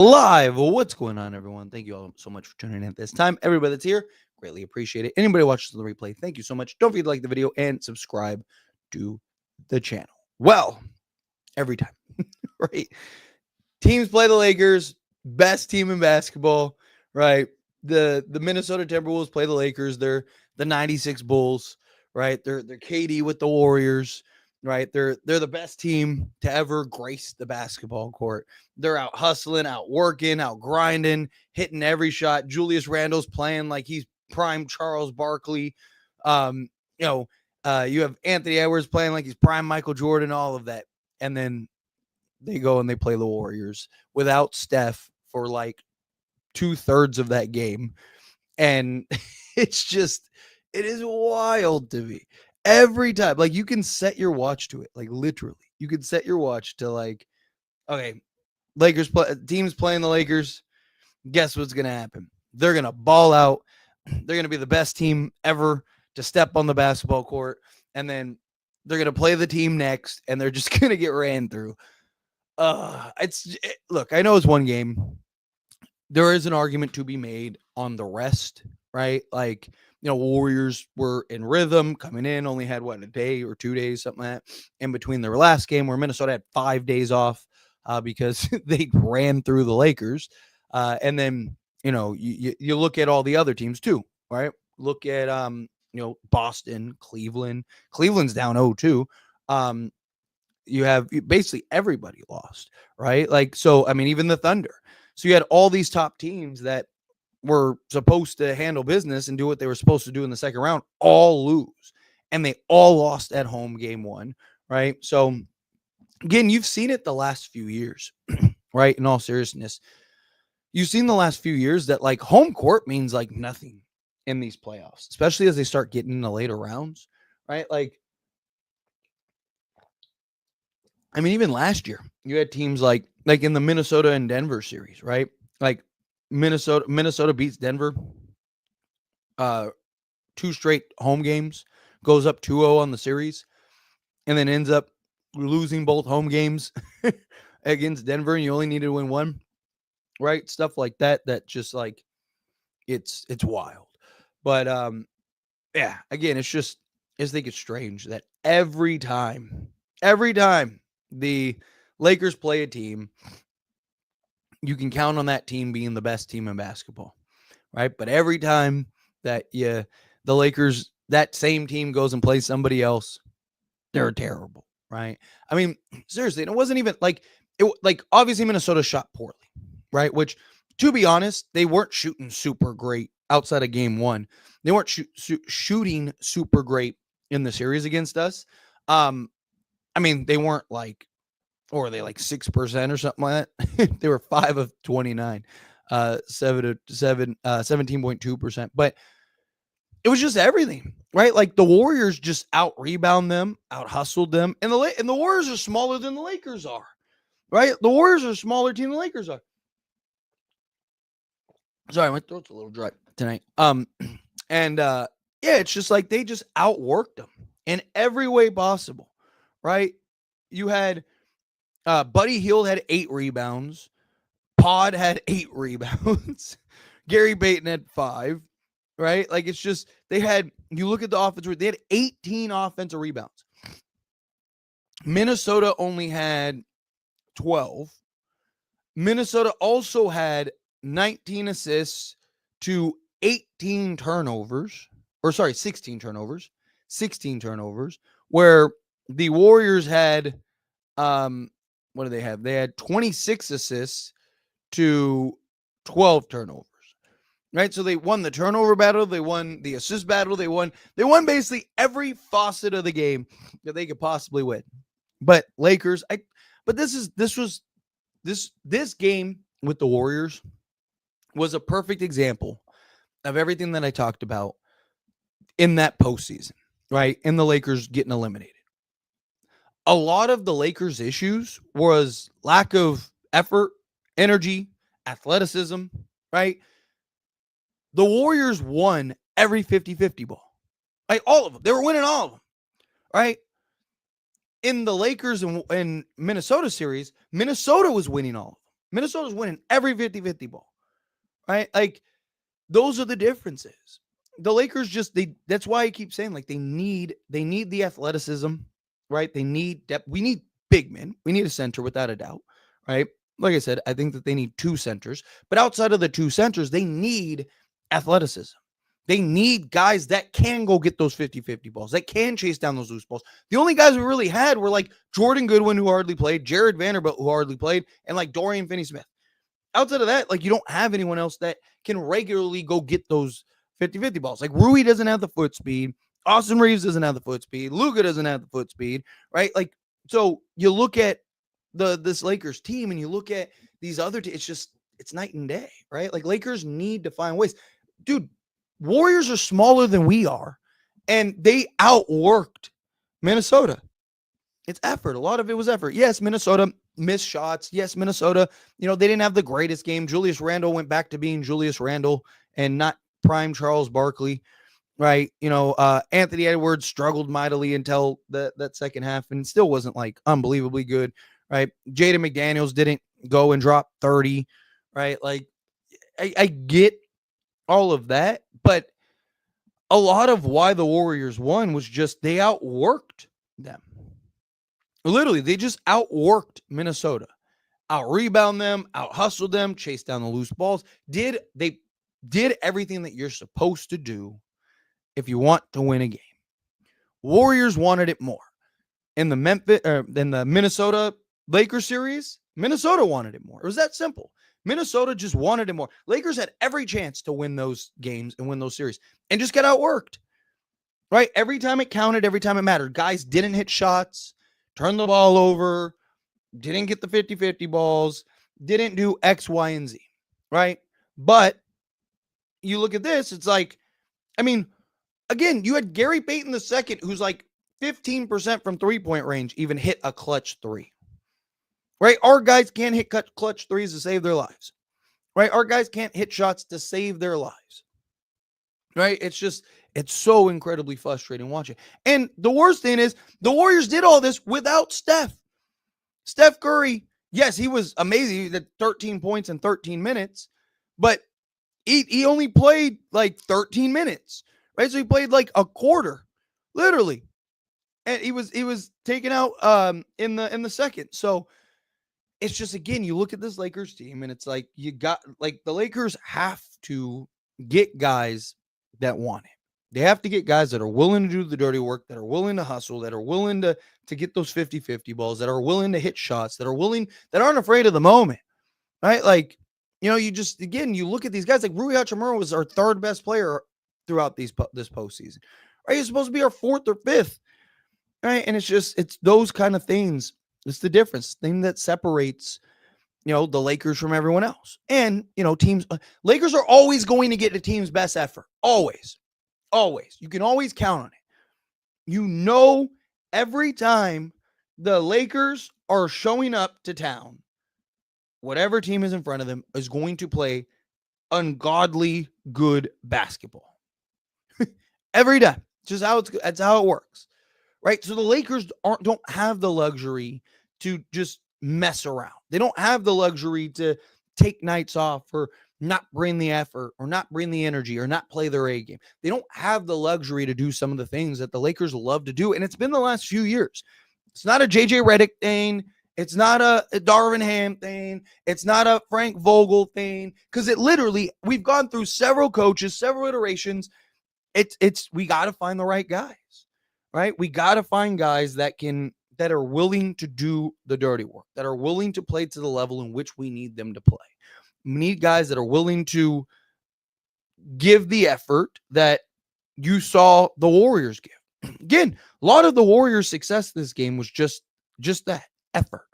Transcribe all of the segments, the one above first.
Live. Well, what's going on, everyone? Thank you all so much for tuning in at this time. Everybody that's here, greatly appreciate it. Anybody watching the replay, thank you so much. Don't forget to like the video and subscribe to the channel. Well, every time, right? Teams play the Lakers, best team in basketball, right? The Minnesota Timberwolves play the Lakers. They're the 96 Bulls, right? They're KD with the Warriors, right? They're the best team to ever grace the basketball court. They're out hustling, out working, out grinding, hitting every shot. Julius Randle's playing like he's prime Charles Barkley. Um, you know, you have Anthony Edwards playing like he's prime Michael Jordan, all of that. And then they go and they play the Warriors without Steph for like 2/3 of that game. And it's just, it is wild to me. Every time, like you can set your watch to it, like literally, you can set your watch to like, okay, teams playing the Lakers. Guess what's gonna happen? They're gonna ball out. They're gonna be the best team ever to step on the basketball court, and then they're gonna play the team next, and they're just gonna get ran through. Look, I know it's one game. There is an argument to be made on the rest, right? Like, Warriors were in rhythm coming in, only had a day or 2 days, something like that, in between their last game, where Minnesota had 5 days off because they ran through the Lakers. And then, you look at all the other teams too, right? Look at, Boston, Cleveland. Cleveland's down 0-2. You have basically everybody lost, right? Like, so, I mean, even the Thunder. So you had all these top teams that were supposed to handle business and do what they were supposed to do in the second round, all lose. And they all lost at home game one, right? So, again, you've seen it the last few years, right? In all seriousness, you've seen the last few years that like home court means like nothing in these playoffs, especially as they start getting in the later rounds, right? Like, I mean, even last year, you had teams like in the Minnesota and Denver series, right? Like Minnesota beats Denver 2 straight home games, goes up 2-0 on the series, and then ends up losing both home games against Denver, and you only needed to win one, right? Stuff like that. That just like it's wild. But yeah, again, I just think it's strange that every time the Lakers play a team, you can count on that team being the best team in basketball, right? But every time that the Lakers, that same team goes and plays somebody else, they're terrible, right? I mean, seriously, it wasn't even like obviously Minnesota shot poorly, right? Which, to be honest, they weren't shooting super great outside of game one. They weren't shooting super great in the series against us. I mean, they weren't like, or were they like 6% or something like that? They were 5 of 29, 17.2%. But it was just everything, right? Like the Warriors just out rebound them, out hustled them, and the Warriors are smaller than the Lakers are, right? The Warriors are a smaller team than the Lakers are. Sorry, my throat's a little dry tonight. And yeah, it's just like they just outworked them in every way possible, right? You had Buddy Hield had 8 rebounds. Pod had 8 rebounds. Gary Payton had 5, right? Like it's just, you look at the offense, they had 18 offensive rebounds. Minnesota only had 12. Minnesota also had 19 assists to 18 turnovers, or sorry, 16 turnovers, where the Warriors had, what do they have? They had 26 assists to 12 turnovers, right? So they won the turnover battle. They won the assist battle. They won basically every facet of the game that they could possibly win. But Lakers, this game with the Warriors was a perfect example of everything that I talked about in that postseason, right? In the Lakers getting eliminated. A lot of the Lakers' issues was lack of effort, energy, athleticism, right? The Warriors won every 50-50 ball. Like all of them. They were winning all of them, right? In the Lakers and Minnesota series, Minnesota was winning all of them. Minnesota's winning every 50-50 ball, right? Like, those are the differences. The Lakers just that's why I keep saying, like, they need the athleticism, right? They need depth. We need big men. We need a center without a doubt, right? Like I said, I think that they need two centers, but outside of the two centers, they need athleticism. They need guys that can go get those 50-50 balls, that can chase down those loose balls. The only guys we really had were like Jordan Goodwin, who hardly played, Jared Vanderbilt, who hardly played, and like Dorian Finney-Smith. Outside of that, like, you don't have anyone else that can regularly go get those 50-50 balls. Like, Rui doesn't have the foot speed. Austin Reeves doesn't have the foot speed. Luka doesn't have the foot speed, right? Like, so you look at this Lakers team and you look at these other teams, it's night and day, right? Like, Lakers need to find ways. Dude, Warriors are smaller than we are, and they outworked Minnesota. It's effort. A lot of it was effort. Yes, Minnesota missed shots. Yes, Minnesota, they didn't have the greatest game. Julius Randle went back to being Julius Randle and not prime Charles Barkley, right? Anthony Edwards struggled mightily until that second half and still wasn't like unbelievably good, right? Jaden McDaniels didn't go and drop 30, right? Like, I get all of that, but a lot of why the Warriors won was just they outworked them. Literally, they just outworked Minnesota, out-rebound them, out-hustled them, chased down the loose balls. They did everything that you're supposed to do if you want to win a game. Warriors wanted it more. In the Minnesota Lakers series, Minnesota wanted it more. It was that simple. Minnesota just wanted it more. Lakers had every chance to win those games and win those series and just got outworked, right? Every time it counted, every time it mattered. Guys didn't hit shots, turned the ball over, didn't get the 50-50 balls, didn't do X, Y, and Z, right? But you look at this, it's like, I mean, again, you had Gary Payton II, who's like 15% from three-point range, even hit a clutch three, right? Our guys can't hit clutch threes to save their lives, right? Our guys can't hit shots to save their lives, right? It's so incredibly frustrating watching. And the worst thing is the Warriors did all this without Steph. Steph Curry, yes, he was amazing. He did 13 points in 13 minutes, but he only played like 13 minutes, right? So he played like a quarter, literally. And he was taken out in the second. So it's just, again, you look at this Lakers team and it's like the Lakers have to get guys that want it. They have to get guys that are willing to do the dirty work, that are willing to hustle, that are willing to get those 50-50 balls, that are willing to hit shots, that aren't afraid of the moment, right? Like, you look at these guys, like Rui Hachimura was our third best player throughout this postseason, right? He's supposed to be our fourth or fifth, right? And it's those kind of things. It's the difference, thing that separates, the Lakers from everyone else. And, teams, Lakers are always going to get the team's best effort. Always. Always. You can always count on it. Every time the Lakers are showing up to town, whatever team is in front of them is going to play ungodly good basketball. Every time. That's how it works. Right? So the Lakers don't have the luxury to just mess around. They don't have the luxury to take nights off or not bring the effort or not bring the energy or not play their A game. They don't have the luxury to do some of the things that the Lakers love to do. And it's been the last few years. It's not a JJ Redick thing. It's not a Darvin Ham thing. It's not a Frank Vogel thing. Because we've gone through several coaches, several iterations. We got to find the right guys, right? We got to find guys that are willing to do the dirty work, that are willing to play to the level in which we need them to play. We need guys that are willing to give the effort that you saw the Warriors give. Again, a lot of the Warriors' success this game was just that effort.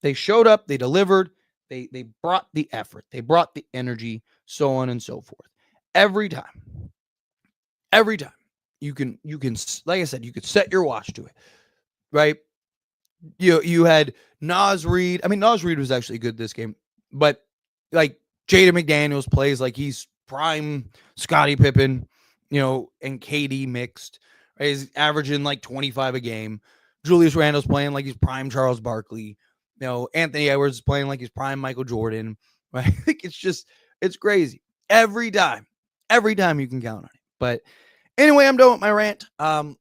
They showed up, they delivered, they brought the effort, they brought the energy, so on and so forth. Every time you can, like I said, you could set your watch to it, right? You had Naz Reid. I mean, Naz Reid was actually good this game, but like Jaden McDaniels plays like he's prime Scottie Pippen, and KD mixed. Right? He's averaging like 25 a game. Julius Randle's playing like he's prime Charles Barkley. Anthony Edwards is playing like he's prime Michael Jordan. Right? It's crazy. Every time you can count on it. But anyway, I'm done with my rant.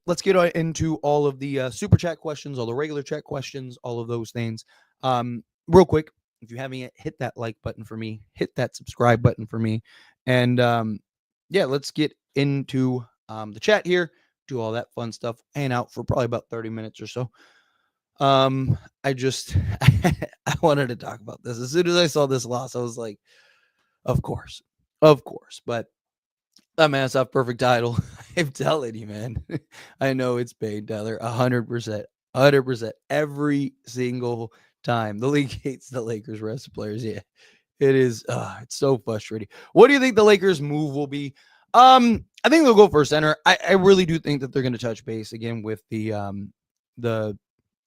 Let's get into all of the super chat questions, all the regular chat questions, all of those things. Real quick, if you haven't yet, hit that like button for me, hit that subscribe button for me, and let's get into the chat here, do all that fun stuff, hang out for probably about 30 minutes or so. I just I wanted to talk about this. As soon as I saw this loss, I was like, of course. But that man's off perfect title. I'm telling you, man. I know it's paid, Tyler. 100%. 100%. Every single time. The league hates the Lakers rest of players. Yeah. It is it's so frustrating. What do you think the Lakers move will be? I think they'll go for a center. I really do think that they're going to touch base again with the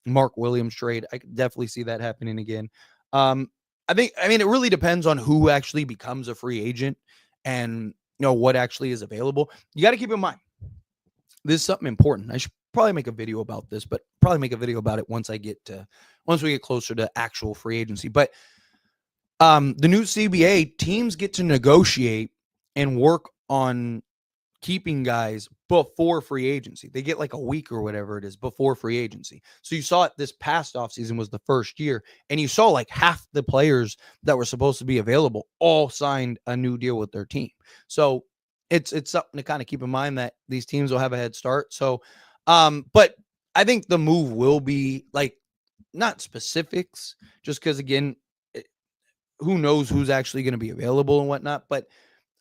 Mark Williams trade. I could definitely see that happening again. I mean, it really depends on who actually becomes a free agent and what actually is available. You got to keep in mind, this is something important. I should probably make a video about this, but probably make a video about it once we get closer to actual free agency. But the new CBA, teams get to negotiate and work on keeping guys before free agency. They get like a week or whatever it is before free agency. So you saw it this past offseason was the first year, and you saw like half the players that were supposed to be available all signed a new deal with their team. So it's something to kind of keep in mind that these teams will have a head start. So but I think the move will be like not specifics, just because again, who knows who's actually going to be available and whatnot, but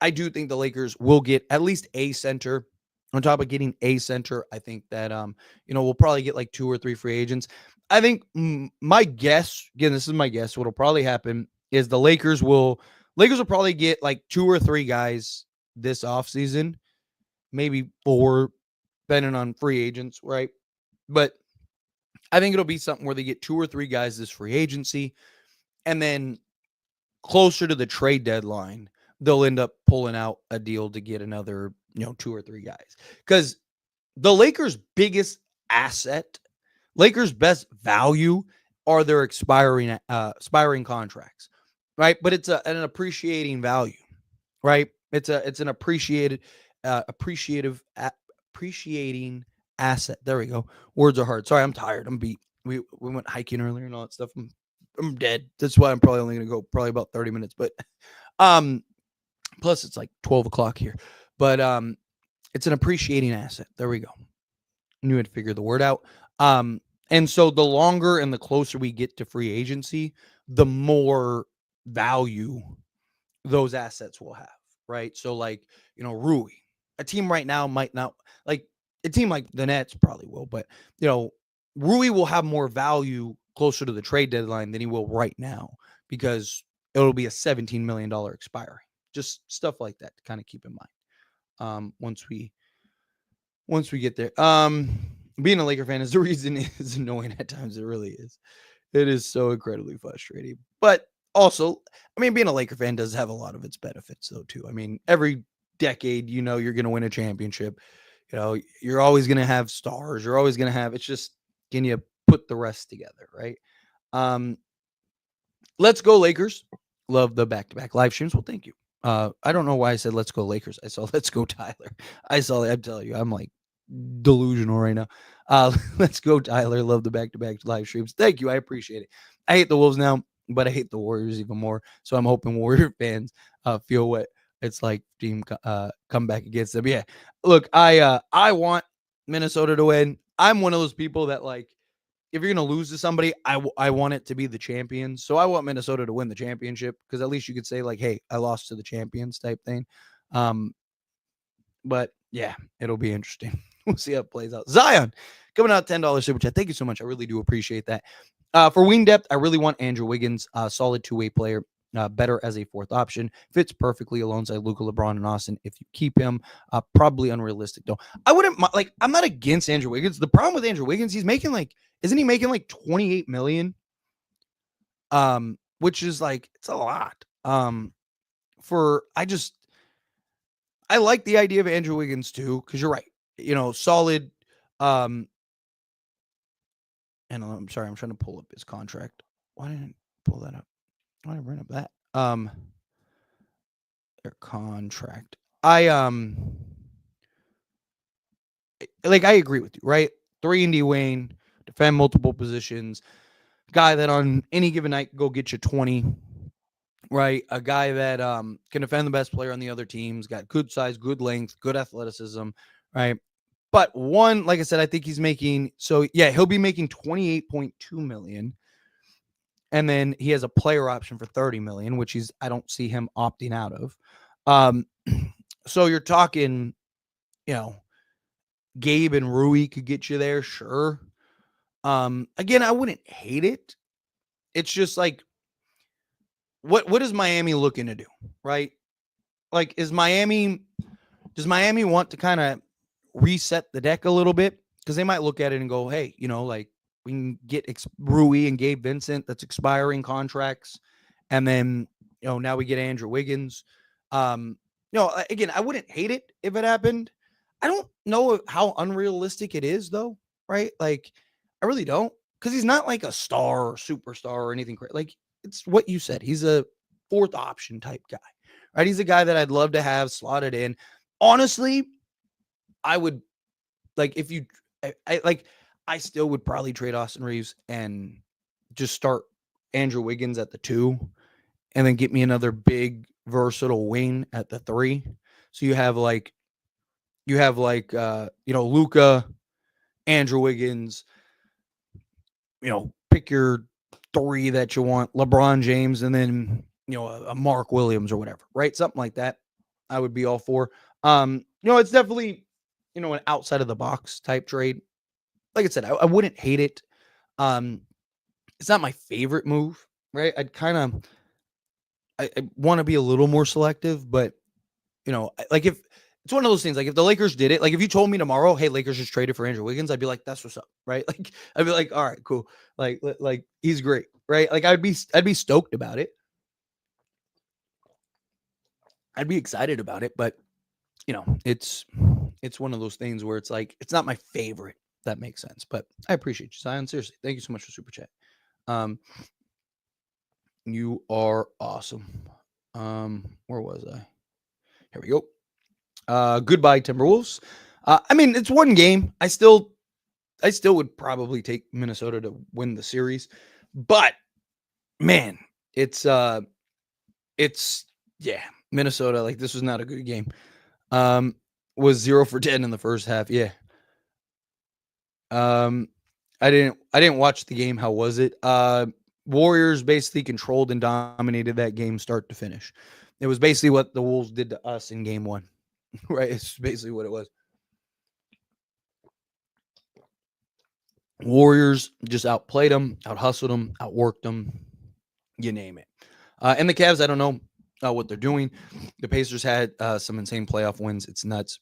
I do think the Lakers will get at least a center. On top of getting a center, I think that we'll probably get like 2 or 3 free agents. I think my guess, again, this is my guess, what'll probably happen is the Lakers will probably get like 2 or 3 guys this offseason, maybe 4, depending on free agents, right? But I think it'll be something where they get 2 or 3 guys this free agency, and then closer to the trade deadline, they'll end up pulling out a deal to get another, 2 or 3 guys. Because the Lakers' biggest asset, Lakers' best value are their expiring contracts, right? But it's an appreciating value, right? It's an appreciating asset. There we go. Words are hard. Sorry, I'm tired. I'm beat. We went hiking earlier and all that stuff. I'm dead. That's why I'm probably only going to go probably about 30 minutes. But plus it's like 12 o'clock here. But it's an appreciating asset. There we go. Knew I'd figure the word out. And so the longer and the closer we get to free agency, the more value those assets will have, right? So like, Rui, a team right now might not, like a team like the Nets probably will, but Rui will have more value closer to the trade deadline than he will right now because it'll be a $17 million expiry. Just stuff like that to kind of keep in mind. Once we get there. Being a Laker fan is the reason it's annoying at times. It really is. It is so incredibly frustrating. But also, I mean, being a Laker fan does have a lot of its benefits though too. I mean, every decade, you're going to win a championship. You're always going to have stars. You're always going to have, it's just, can you put the rest together, right? Let's go Lakers. Love the back-to-back live streams. Well, thank you. I don't know why I said let's go Lakers. I saw let's go Tyler. I'm telling you, I'm like delusional right now. Let's go Tyler. Love the back-to-back live streams. Thank you. I appreciate it. I hate the Wolves now, but I hate the Warriors even more. So I'm hoping Warrior fans feel what it's like team come back against them. Yeah. Look, I want Minnesota to win. I'm one of those people that like, if you're going to lose to somebody, I want it to be the champions. So I want Minnesota to win the championship because at least you could say like, hey, I lost to the champions type thing. But yeah, it'll be interesting. We'll see how it plays out. Zion coming out $10 super chat. Thank you so much. I really do appreciate that. For wing depth, I really want Andrew Wiggins, solid two-way player. Better as a fourth option. Fits perfectly alongside Luka, LeBron, and Austin. If you keep him, probably unrealistic though. I wouldn't like. I'm not against Andrew Wiggins. The problem with Andrew Wiggins, he's making like, isn't he making like 28 million? Which is like it's a lot. I like the idea of Andrew Wiggins too, because you're right. Solid. And I'm sorry, I'm trying to pull up his contract. why didn't I pull that up? Why did I bring up that? Their contract. I agree with you, right? 3-and-D Wayne, defend multiple positions, guy that on any given night can go get you 20, right? A guy that can defend the best player on the other teams, got good size, good length, good athleticism, right? But one, like I said, I think he's making, so yeah, he'll be making 28.2 million. And then he has a player option for 30 million, which I don't see him opting out of. So you're talking, Gabe and Rui could get you there, sure. Again, I wouldn't hate it. It's just like, what is Miami looking to do, right? Like, does Miami want to kind of reset the deck a little bit? Because they might look at it and go, hey, like we can get Rui and Gabe Vincent that's expiring contracts, and then now we get Andrew Wiggins. Again, I wouldn't hate it if it happened. I don't know how unrealistic it is, though, right? Like, I really don't, because he's not like a star or superstar or anything. Like, it's what you said. He's a fourth option type guy, right? He's a guy that I'd love to have slotted in. Honestly, I would if you, I still would probably trade Austin Reeves and just start Andrew Wiggins at the 2, and then get me another big versatile wing at the 3. So you have Luka, Andrew Wiggins, pick your 3 that you want, LeBron James, and then, a Mark Williams or whatever, right? Something like that. I would be all for. It's definitely, an outside of the box type trade. Like I said, I wouldn't hate it. It's not my favorite move, right? I want to be a little more selective, but if it's one of those things, like if the Lakers did it, like if you told me tomorrow, hey, Lakers just traded for Andrew Wiggins, I'd be like, that's what's up, right? Like I'd be like, all right, cool. Like he's great, right? Like I'd be stoked about it. I'd be excited about it, but it's one of those things where it's like, it's not my favorite. That makes sense, but I appreciate you, Zion. Seriously, thank you so much for super chat. You are awesome. Where was I? Here we go. Goodbye, Timberwolves. I mean, it's one game. I still would probably take Minnesota to win the series, but man, it's Minnesota. Like, this was not a good game. Was 0 for 10 in the first half. Yeah. I didn't watch the game. How was it? Warriors basically controlled and dominated that game start to finish. It was basically what the Wolves did to us in game 1, right? It's basically what it was. Warriors just outplayed them, out-hustled them, outworked them, you name it. And the Cavs, I don't know what they're doing. The Pacers had some insane playoff wins. It's nuts.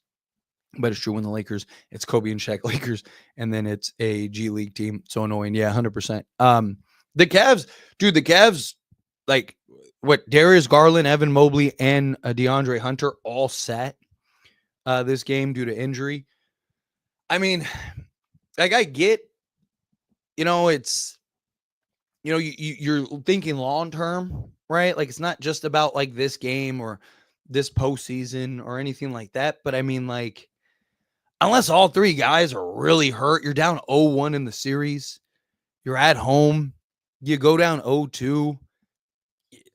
But it's true when the Lakers, it's Kobe and Shaq Lakers, and then it's a G League team. So annoying. Yeah, 100%. The Cavs, like, what, Darius Garland, Evan Mobley, and DeAndre Hunter all sat this game due to injury. I mean, like, I get, it's, you're thinking long term, right? Like, it's not just about like this game or this postseason or anything like that. But I mean, like, unless all 3 guys are really hurt, you're down 0-1 in the series. You're at home. You go down 0-2.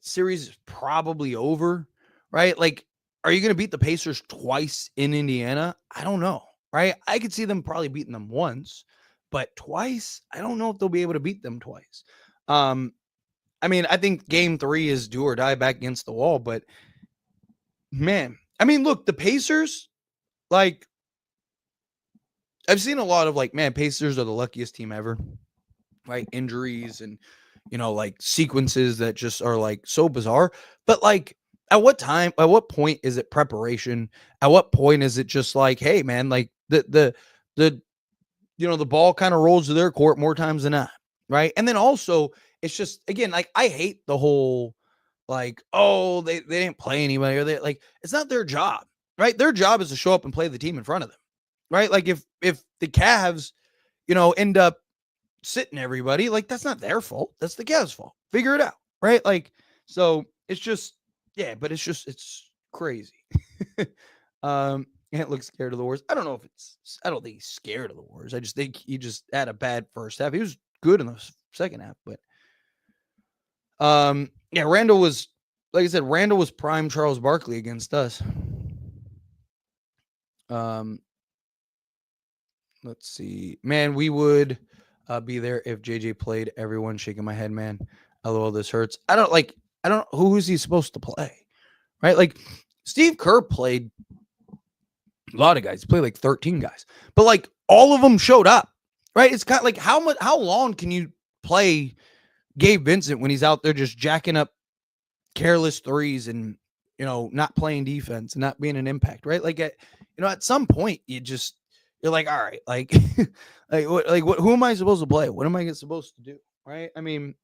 Series is probably over, right? Like, are you going to beat the Pacers twice in Indiana? I don't know, right? I could see them probably beating them once, but twice, I don't know if they'll be able to beat them twice. I mean, I think game 3 is do or die back against the wall, but man, I mean, look, the Pacers, like, I've seen a lot of like, man, Pacers are the luckiest team ever, right? Injuries and, like sequences that just are like so bizarre. But like, at what point is it preparation? At what point is it just like, hey, man, like the ball kind of rolls to their court more times than not, right? And then also, it's just, again, like, I hate the whole, like, oh, they didn't play anybody, or they, like, it's not their job, right? Their job is to show up and play the team in front of them, right? Like, if the Cavs, end up, sitting everybody. Like, that's not their fault. That's the Cavs' fault. Figure it out, right? Like, so it's just, yeah, but it's crazy. Ant looks scared of the Warriors. I don't know if I don't think he's scared of the Warriors. I just think he just had a bad first half. He was good in the second half, but yeah, Randall was, like I said, Randall was prime Charles Barkley against us. Let's see, man, we would be there if JJ played. Everyone shaking my head, man. LOL, this hurts. I don't who is he supposed to play, right? Like, Steve Kerr played a lot of guys. He played like 13 guys, but like all of them showed up, right? It's kind of like how long can you play Gabe Vincent when he's out there just jacking up careless threes and, you know, not playing defense and not being an impact, right? Like, at some point you're like, all right, like, who am I supposed to play? What am I supposed to do? Right? I mean,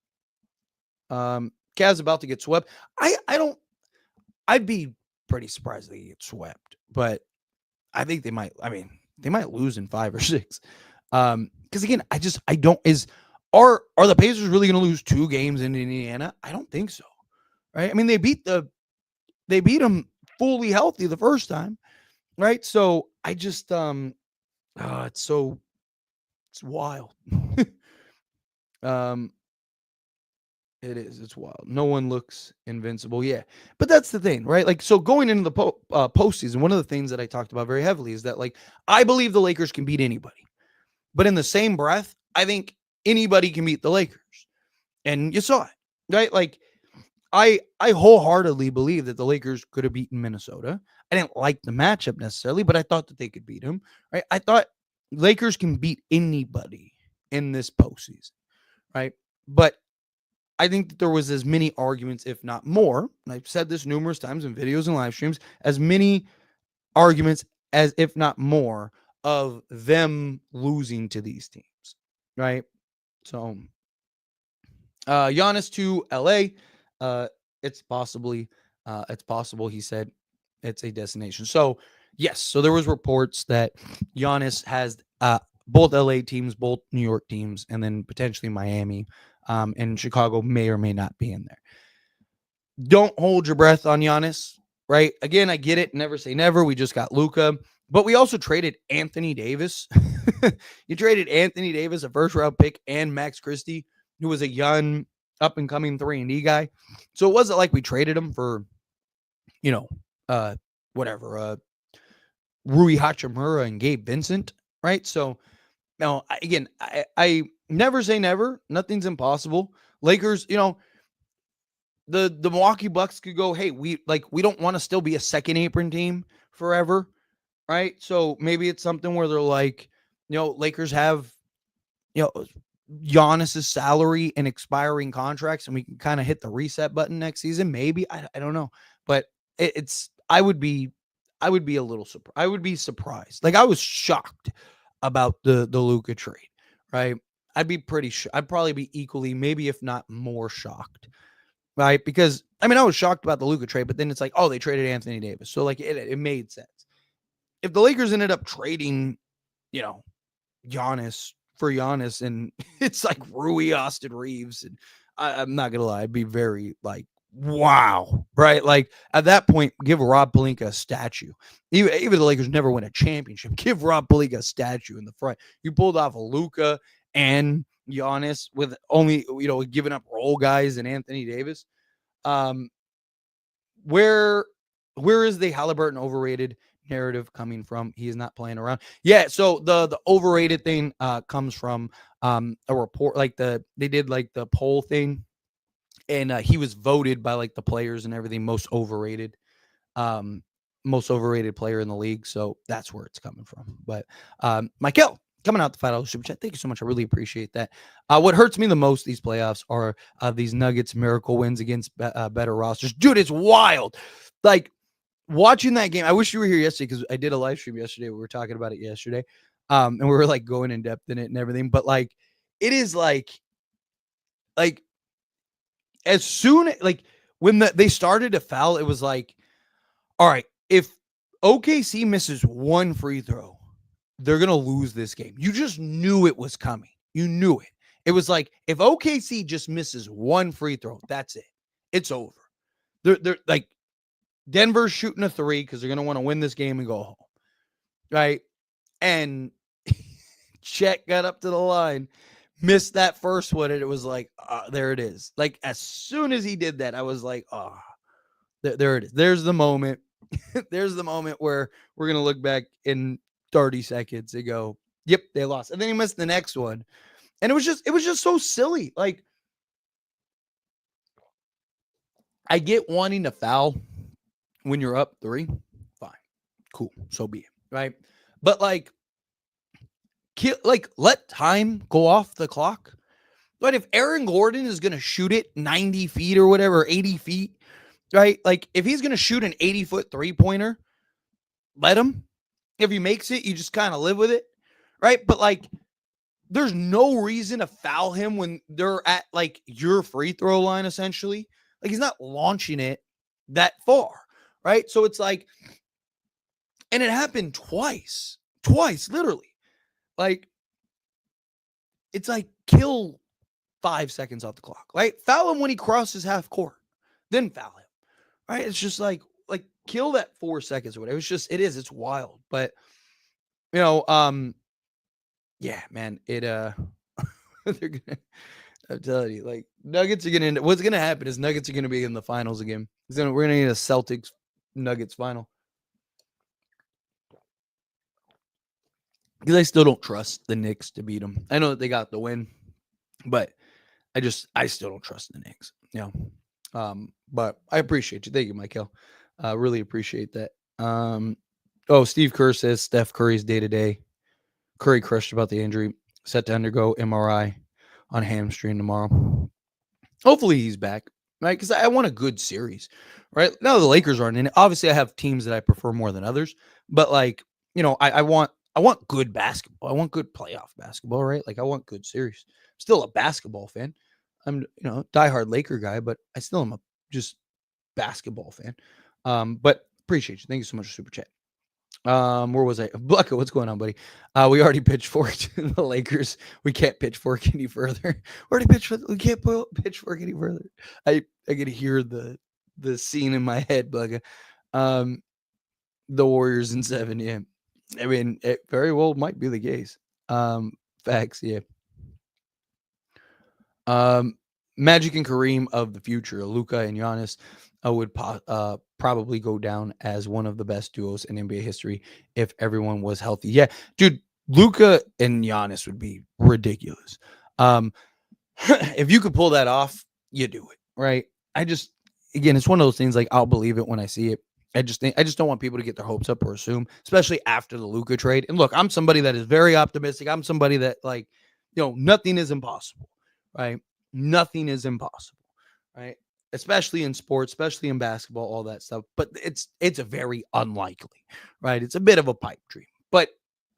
Cavs about to get swept. I'd be pretty surprised they get swept, but I think they might. I mean, they might lose in 5 or 6. Because again, are the Pacers really going to lose 2 games in Indiana? I don't think so. Right? I mean, they beat them fully healthy the first time, right? So I just it's wild. It's wild. No one looks invincible. Yeah, but that's the thing, right? Like, so going into the postseason, one of the things that I talked about very heavily is that, like, I believe the Lakers can beat anybody, but in the same breath, I think anybody can beat the Lakers, and you saw it, right? Like, I wholeheartedly believe that the Lakers could have beaten Minnesota. I didn't like the matchup necessarily, but I thought that they could beat them, right? I thought Lakers can beat anybody in this postseason, right? But I think that there was as many arguments, if not more, and I've said this numerous times in videos and live streams, as many arguments as, if not more, of them losing to these teams, right? So, Giannis to LA, it's possible, he said. It's a destination. So, yes, so there was reports that Giannis has both LA teams, both New York teams, and then potentially Miami, and Chicago may or may not be in there. Don't hold your breath on Giannis, right? Again, I get it. Never say never. We just got Luka, but we also traded Anthony Davis. You traded Anthony Davis, a first-round pick, and Max Christie, who was a young, up-and-coming 3-and-D guy. So it wasn't like we traded him for, whatever, Rui Hachimura and Gabe Vincent, right? So, now, again, I never say never. Nothing's impossible. Lakers, the Milwaukee Bucks could go, hey, we don't want to still be a second apron team forever, right? So maybe it's something where they're like, Lakers have, Giannis's salary and expiring contracts, and we can kind of hit the reset button next season. Maybe I don't know, but I would be a little surprised. I would be surprised. Like, I was shocked about the Luka trade, right? I'd probably be equally, maybe if not more shocked, right? Because I mean, I was shocked about the Luka trade, but then it's like, oh, they traded Anthony Davis, so like it made sense. If the Lakers ended up trading, Giannis for Giannis, and it's like Rui, Austin Reeves, and I'm not gonna lie, I'd be very like, wow, right? Like, at that point, give Rob Pelinka a statue. Even the Lakers never win a championship, give Rob Pelinka a statue in the front. You pulled off a Luka and Giannis with only, giving up role guys and Anthony Davis. Where is the Halliburton overrated narrative coming from? He is not playing around. Yeah, so the overrated thing comes from a report, like they did like the poll thing, and he was voted by like the players and everything most overrated player in the league. So that's where it's coming from. But Michael coming out the $5 super chat. Thank you so much. I really appreciate that. What hurts me the most these playoffs are these Nuggets miracle wins against better rosters. Dude, it's wild. Like, watching that game, I wish you were here yesterday, because I did a live stream yesterday. We were talking about it yesterday. And we were like going in depth in it and everything. But like, it is like as soon like when they started to foul, it was like, all right, if OKC misses one free throw, they're going to lose this game. You just knew it was coming. You knew it. It was like if OKC just misses one free throw, that's it. It's over. They're like Denver's shooting a 3 because they're gonna want to win this game and go home, right? And Chet got up to the line, missed that first one, and it was like, there it is. Like as soon as he did that, I was like, there it is. There's the moment. There's the moment where we're gonna look back in 30 seconds and go, yep, they lost. And then he missed the next one. And it was just so silly. Like, I get wanting to foul when you're up 3. Fine. Cool. So be it. Right. But like let time go off the clock. But if Aaron Gordon is gonna shoot it 90 feet or whatever, 80 feet, right? Like if he's gonna shoot an 80-foot 3-pointer, let him. If he makes it, you just kind of live with it. Right. But like there's no reason to foul him when they're at like your free throw line, essentially. Like he's not launching it that far, right? So it's like, and it happened twice, literally. Like, it's like kill 5 seconds off the clock, right? Foul him when he crosses half court, then foul him, right? It's just like kill that 4 seconds or whatever. It's wild. But, yeah, man, they're gonna. I'm telling you, like Nuggets are gonna end. What's gonna happen is Nuggets are gonna be in the finals again. We're gonna need a Celtics Nuggets final because I still don't trust the Knicks to beat them. I know that they got the win, but I still don't trust the Knicks. But I appreciate you. Thank you, Michael. Really appreciate that. Steve Kerr says Steph Curry's day to day. Curry crushed about the injury, set to undergo MRI on hamstring tomorrow. Hopefully he's back, right? Because I want a good series, right? Now the Lakers aren't in it. Obviously, I have teams that I prefer more than others, but like I want good basketball. I want good playoff basketball, right? Like I want good series. I'm still a basketball fan. I'm diehard Laker guy, but I still am a just basketball fan. But appreciate you. Thank you so much for super chat. Where was I? Blucka, what's going on, buddy? We already pitchforked the Lakers. We can't pitchfork any further. We can't pitchfork any further. I can hear the scene in my head, Blucka. The Warriors in 7, yeah. I mean, it very well might be the case. Facts, yeah. Magic and Kareem of the future, Luka and Giannis, would probably go down as one of the best duos in NBA history if everyone was healthy. Yeah, dude, Luka and Giannis would be ridiculous. If you could pull that off, you do it, right? Again, it's one of those things like I'll believe it when I see it. I just don't want people to get their hopes up or assume, especially after the Luka trade. And look, I'm somebody that is very optimistic. I'm somebody that nothing is impossible, right? Nothing is impossible, right? Especially in sports, especially in basketball, all that stuff. But it's a very unlikely, right? It's a bit of a pipe dream. But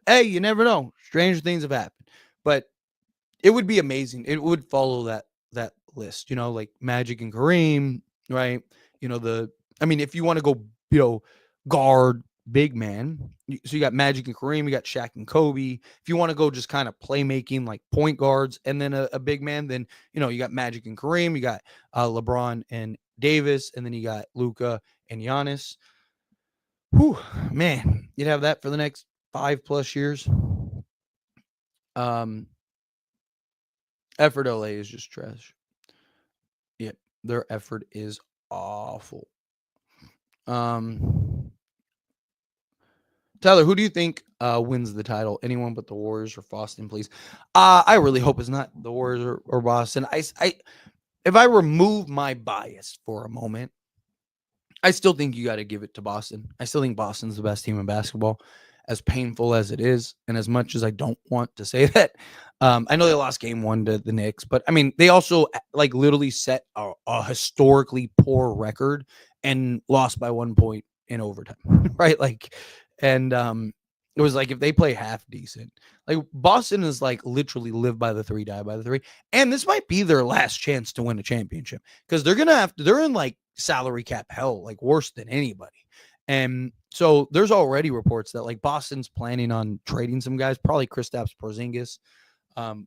hey, you never know. Stranger things have happened. But it would be amazing. It would follow that list, like Magic and Kareem, right? If you want to go, guard big man. So you got Magic and Kareem, you got Shaq and Kobe. If you want to go just kind of playmaking like point guards and then a big man, then you got Magic and Kareem, you got LeBron and Davis, and then you got Luka and Giannis. Whew, man, you'd have that for the next 5+ years. Effort LA is just trash. Yep, their effort is awful. Tyler, who do you think wins the title? Anyone but the Warriors or Boston, please? I really hope it's not the Warriors or Boston. If I remove my bias for a moment, I still think you got to give it to Boston. I still think Boston's the best team in basketball, as painful as it is, and as much as I don't want to say that. I know they lost game 1 to the Knicks, but I mean, they also literally set a historically poor record and lost by 1 point in overtime, right? And it was like if they play half decent, like Boston is literally live by the 3, die by the 3, and this might be their last chance to win a championship because they're in salary cap hell, worse than anybody. And so there's already reports that Boston's planning on trading some guys, probably Kristaps Porzingis,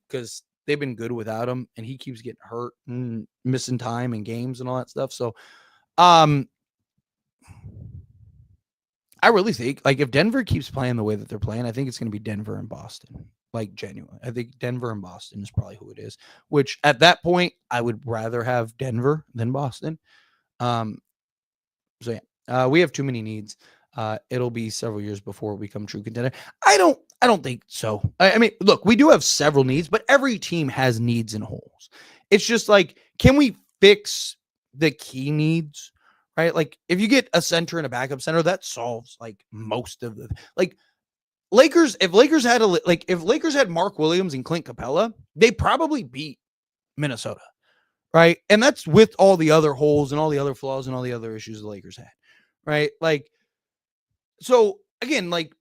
because they've been good without him, and he keeps getting hurt and missing time and games and all that stuff. So, I really think, like, if Denver keeps playing the way that they're playing, I think it's going to be Denver and Boston. Like, genuine. I think Denver and Boston is probably who it is, which at that point, I would rather have Denver than Boston. So yeah, we have too many needs. It'll be several years before we become true contender. I don't think so. I mean, look, we do have several needs, but every team has needs and holes. It's just like, can we fix the key needs? Right? Like, if you get a center and a backup center, that solves like most of the, like, Lakers. If Lakers had Mark Williams and Clint Capella, they probably beat Minnesota. Right? And that's with all the other holes and all the other flaws and all the other issues the Lakers had. Right? Like, so again, like,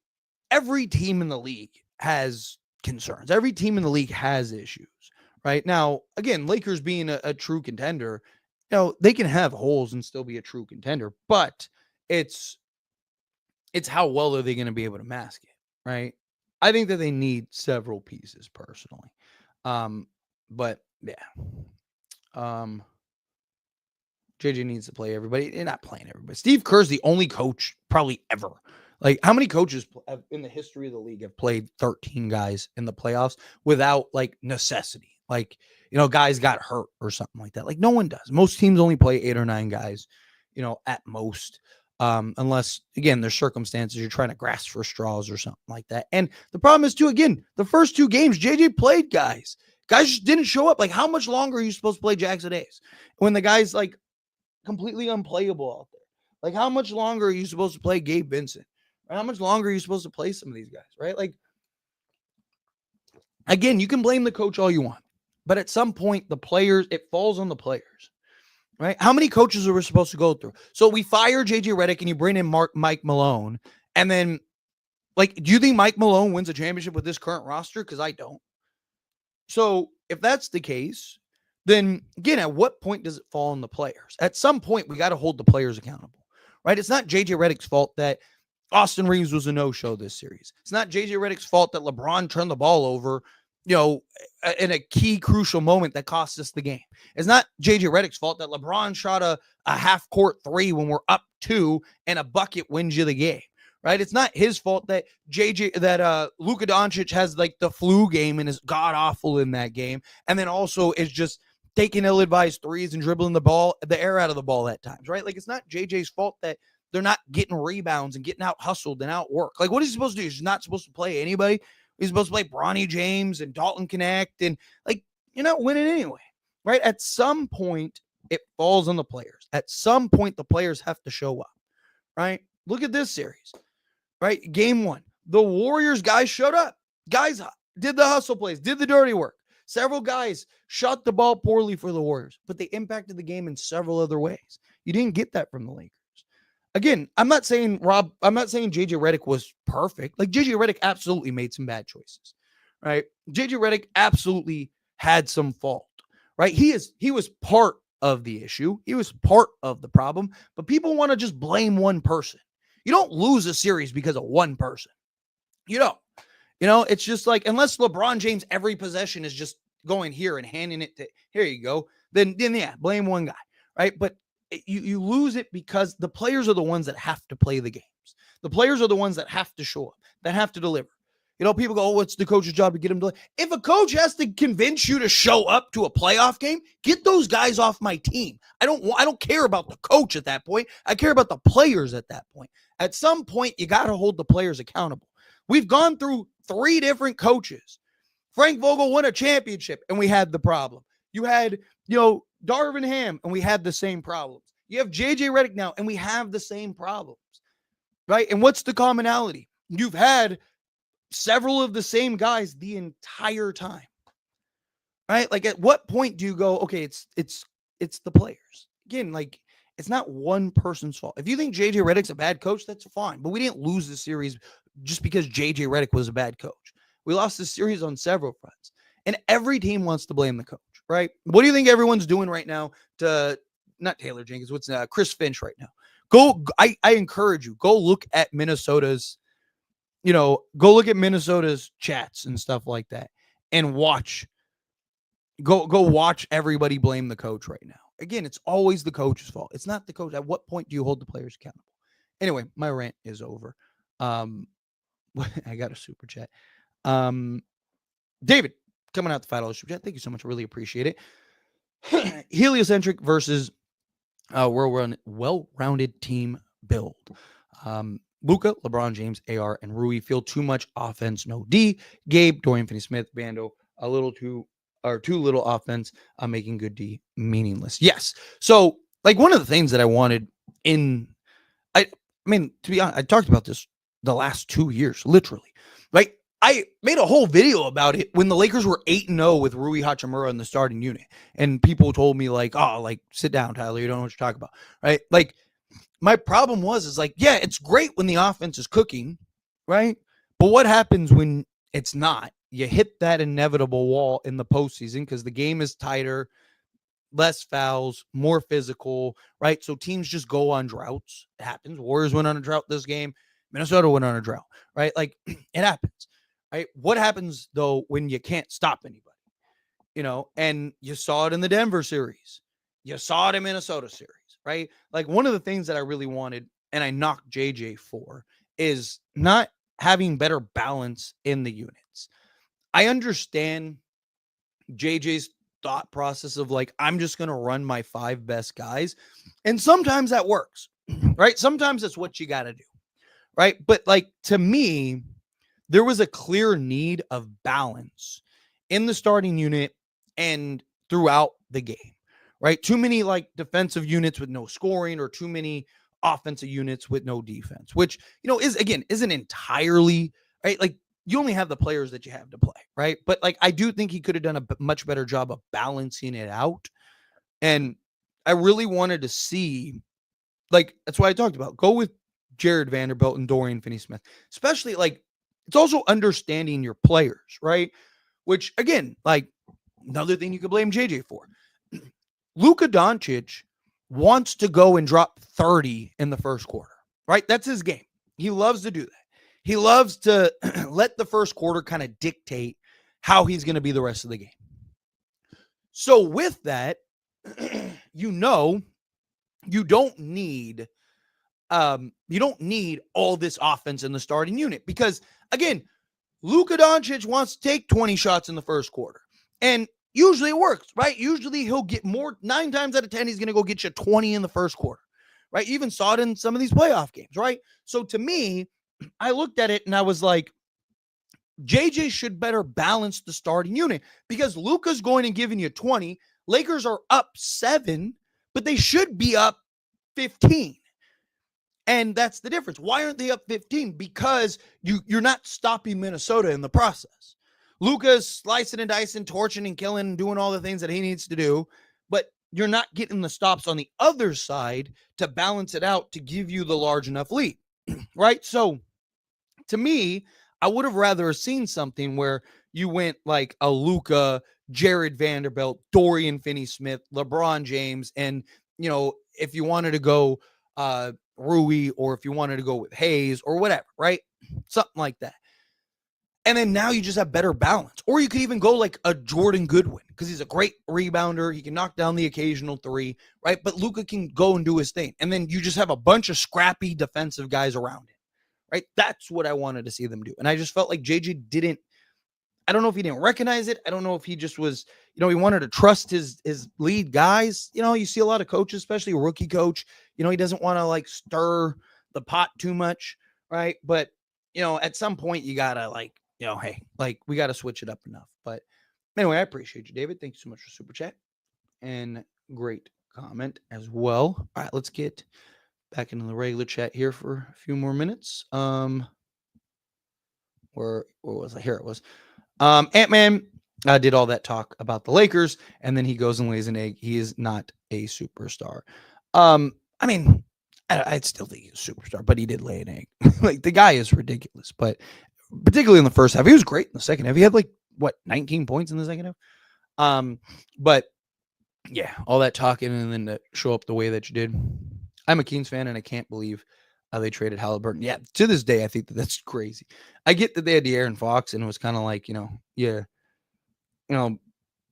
every team in the league has concerns. Every team in the league has issues. Right? Now, again, Lakers being a true contender, they can have holes and still be a true contender, but it's how well are they going to be able to mask it, right? I think that they need several pieces personally. But yeah. JJ needs to play everybody. They're not playing everybody. Steve Kerr's the only coach probably ever. Like, how many coaches in the history of the league have played 13 guys in the playoffs without like necessity? Like, guys got hurt or something like that. Like, no one does. Most teams only play 8 or 9 guys, at most. Unless, again, there's circumstances you're trying to grasp for straws or something like that. And the problem is, too, again, the first 2 games, JJ played guys. Guys just didn't show up. Like, how much longer are you supposed to play Jackson Hayes when the guy's, like, completely unplayable out there? Like, how much longer are you supposed to play Gabe Vincent? Right? How much longer are you supposed to play some of these guys, right? Like, again, you can blame the coach all you want, but at some point, it falls on the players, right? How many coaches are we supposed to go through? So we fire JJ Redick and you bring in Mike Malone, and then, like, do you think Mike Malone wins a championship with this current roster? Because I don't. So if that's the case, then again, at what point does it fall on the players? At some point, we got to hold the players accountable, right? It's not JJ Redick's fault that Austin Reeves was a no-show this series. It's not JJ Redick's fault that LeBron turned the ball over, in a key crucial moment that cost us the game. It's not JJ Redick's fault that LeBron shot a half-court 3 when we're up 2 and a bucket wins you the game. Right? It's not his fault that Luka Doncic has like the flu game and is god awful in that game, and then also is just taking ill-advised threes and dribbling the air out of the ball at times. Right? Like, it's not JJ's fault that they're not getting rebounds and getting out hustled and out worked. Like, what is he supposed to do? He's not supposed to play anybody. He's supposed to play Bronny James and Dalton Connect, and like, you're not winning anyway. Right? At some point, it falls on the players. At some point, the players have to show up. Right? Look at this series. Right? Game 1. The Warriors guys showed up. Guys did the hustle plays, did the dirty work. Several guys shot the ball poorly for the Warriors, but they impacted the game in several other ways. You didn't get that from the Lakers. Again, I'm not saying JJ Redick was perfect. Like, JJ Redick absolutely made some bad choices. Right? JJ Redick absolutely had some fault. Right? He was part of the issue. He was part of the problem, but people want to just blame one person. You don't lose a series because of one person. You don't. It's just like, unless LeBron James every possession is just going here and handing it to, here you go, then yeah, blame one guy, right? But you lose it because the players are the ones that have to play the games. The players are the ones that have to show up, that have to deliver. People go, oh, it's the coach's job to get him to. If a coach has to convince you to show up to a playoff game, get those guys off my team. I don't care about the coach at that point. I care about the players at that point. At some point, you got to hold the players accountable. We've gone through 3 different coaches. Frank Vogel won a championship, and we had the problem. You had, Darvin Ham, and we had the same problems. You have JJ Redick now, and we have the same problems. Right? And what's the commonality? You've had several of the same guys the entire time. Right? Like, at what point do you go, okay, it's the players? Again, like, it's not one person's fault. If you think JJ Redick's a bad coach, that's fine. But we didn't lose the series just because JJ Redick was a bad coach. We lost the series on several fronts. And every team wants to blame the coach, right? What do you think everyone's doing right now to, not Taylor Jenkins, what's Chris Finch right now? I encourage you, go look at Minnesota's chats and stuff like that and watch Go watch everybody blame the coach right now. Again, it's always the coach's fault. It's not the coach. At what point do you hold the players accountable? Anyway, my rant is over. I got a super chat. David, coming out the $5 super chat. Thank you so much. I really appreciate it. Heliocentric versus well-rounded team build. Luka, LeBron James, AR, and Rui feel too much offense, no D. Gabe, Dorian Finney-Smith, Bando, too little offense, making good D meaningless. Yes. So, like, one of the things that I wanted I mean, to be honest, I talked about this the last 2 years, literally. Right? I made a whole video about it when the Lakers were 8-0 with Rui Hachimura in the starting unit. And people told me, like, oh, like, sit down, Tyler. You don't know what you're talking about. Right? Like, my problem is like, yeah, it's great when the offense is cooking, right? But what happens when it's not? You hit that inevitable wall in the postseason because the game is tighter, less fouls, more physical, right? So teams just go on droughts. It happens. Warriors went on a drought this game. Minnesota went on a drought, right? Like, it happens, right? What happens, though, when you can't stop anybody? And you saw it in the Denver series. You saw it in Minnesota series. Right? Like, one of the things that I really wanted, and I knocked JJ for, is not having better balance in the units. I understand JJ's thought process of, like, I'm just going to run my 5 best guys. And sometimes that works, right? Sometimes it's what you got to do, right? But, like, to me, there was a clear need of balance in the starting unit and throughout the game. Right? Too many, like, defensive units with no scoring, or too many offensive units with no defense, which, isn't entirely right. Like, you only have the players that you have to play, right? But, like, I do think he could have done a much better job of balancing it out. And I really wanted to see, like, that's why I talked about go with Jared Vanderbilt and Dorian Finney-Smith, especially, like, it's also understanding your players, right? Which, again, like, another thing you could blame JJ for. Luka Doncic wants to go and drop 30 in the first quarter, right? That's his game. He loves to do that. He loves to let the first quarter kind of dictate how he's going to be the rest of the game. So with that, you don't need all this offense in the starting unit because, again, Luka Doncic wants to take 20 shots in the first quarter. And usually it works, right? Usually he'll get more. 9 times out of 10, he's going to go get you 20 in the first quarter, right? You even saw it in some of these playoff games, right? So to me, I looked at it and I was like, JJ should better balance the starting unit because Luka's going and giving you 20. Lakers are up 7, but they should be up 15. And that's the difference. Why aren't they up 15? Because you're not stopping Minnesota in the process. Luka's slicing and dicing, torching and killing, and doing all the things that he needs to do, but you're not getting the stops on the other side to balance it out to give you the large enough lead, right? So, to me, I would have rather seen something where you went like a Luka, Jared Vanderbilt, Dorian Finney-Smith, LeBron James, and, if you wanted to go Rui, or if you wanted to go with Hayes or whatever, right? Something like that. And then now you just have better balance. Or you could even go like a Jordan Goodwin because he's a great rebounder. He can knock down the occasional 3, right? But Luka can go and do his thing. And then you just have a bunch of scrappy defensive guys around him, right? That's what I wanted to see them do. And I just felt like JJ I don't know if he didn't recognize it. I don't know if he just was, he wanted to trust his lead guys. You see a lot of coaches, especially a rookie coach, he doesn't want to like stir the pot too much, right? But, at some point you got to like, hey, like we got to switch it up enough. But anyway, I appreciate you, David. Thank you so much for super chat and great comment as well. All right, let's get back into the regular chat here for a few more minutes. Where was I? Here it was. Ant-Man did all that talk about the Lakers, and then he goes and lays an egg. He is not a superstar. I mean, I'd still think he's a superstar, but he did lay an egg. Like, the guy is ridiculous, but particularly in the first half, he was great in the second half. He had 19 points in the second half. But yeah, all that talking and then to show up the way that you did. I'm a Kings fan, and I can't believe they traded Halliburton. Yeah, to this day, I think that's crazy. I get that they had the Aaron Fox, and it was kind of like,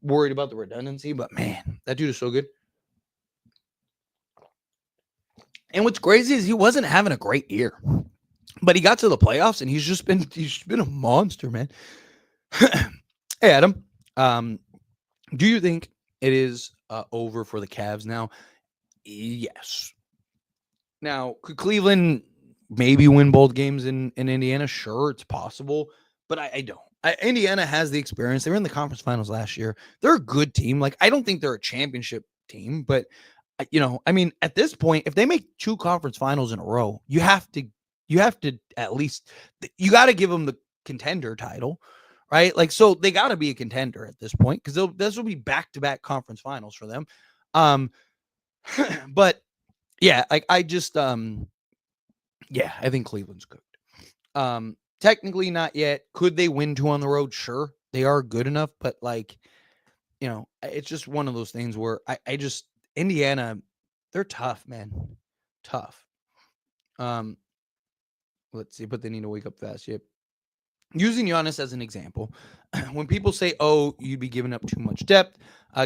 worried about the redundancy, but man, that dude is so good. And what's crazy is he wasn't having a great year, but he got to the playoffs and he's just been a monster, man. Hey, Adam, do you think it is over for the Cavs now? Yes. Now, could Cleveland maybe win both games in Indiana? Sure, it's possible, but I don't. Indiana has the experience. They were in the conference finals last year. They're a good team. Like, I don't think they're a championship team, but I mean, at this point, if they make 2 conference finals in a row, you have to at least, you got to give them the contender title, right? Like, so they got to be a contender at this point because this will be back-to-back conference finals for them. But yeah, like I just yeah, I think Cleveland's cooked. Technically not yet. Could they win 2 on the road? Sure. They are good enough, but like, it's just one of those things where I just Indiana, they're tough, man. Tough. Let's see, but they need to wake up fast. Yep. Using Giannis as an example, when people say, "Oh, you'd be giving up too much depth,"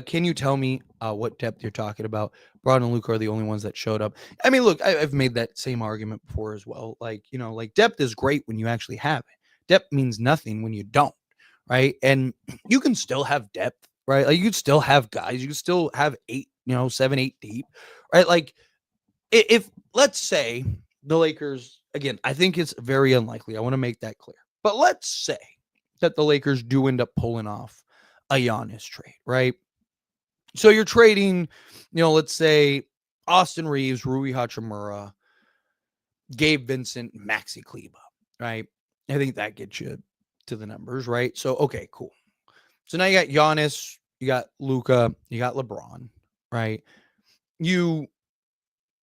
can you tell me what depth you're talking about? Braun and Luka are the only ones that showed up. I mean, look, I've made that same argument before as well. Like, like depth is great when you actually have it. Depth means nothing when you don't, right? And you can still have depth, right? Like you could still have guys. You can still have 8, 7, 8 deep, right? Like if let's say the Lakers again, I think it's very unlikely. I want to make that clear. But let's say that the Lakers do end up pulling off a Giannis trade, right? So you're trading, let's say Austin Reeves, Rui Hachimura, Gabe Vincent, Maxi Kleba, right? I think that gets you to the numbers, right? So, okay, cool. So now you got Giannis, you got Luka, you got LeBron, right? You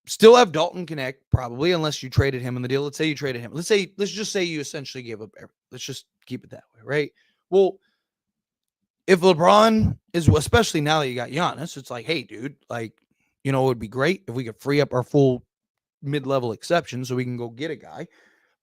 still have Dalton Connect, probably, unless you traded him in the deal. Let's say you traded him. Let's just say you essentially gave up everything. Let's just keep it that way, right? Well, if LeBron is, especially now that you got Giannis, it's like, hey, dude, like, it would be great if we could free up our full mid-level exception so we can go get a guy.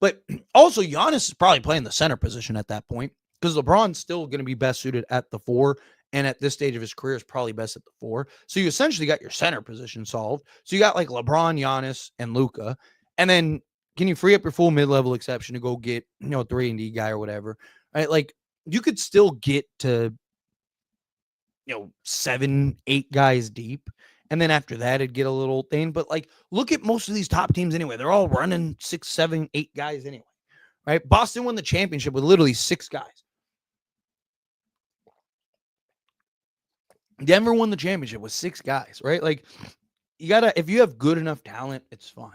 But also, Giannis is probably playing the center position at that point because LeBron's still going to be best suited at the 4. And at this stage of his career is probably best at the 4. So you essentially got your center position solved. So you got like LeBron, Giannis, and Luka. And then can you free up your full mid-level exception to go get, a 3-and-D guy or whatever, right? Like you could still get to, 7, 8 guys deep. And then after that, it'd get a little thin. But like, look at most of these top teams anyway. They're all running 6, 7, 8 guys anyway, right? Boston won the championship with literally 6 guys. Denver won the championship with 6 guys, right? Like, if you have good enough talent, it's fine.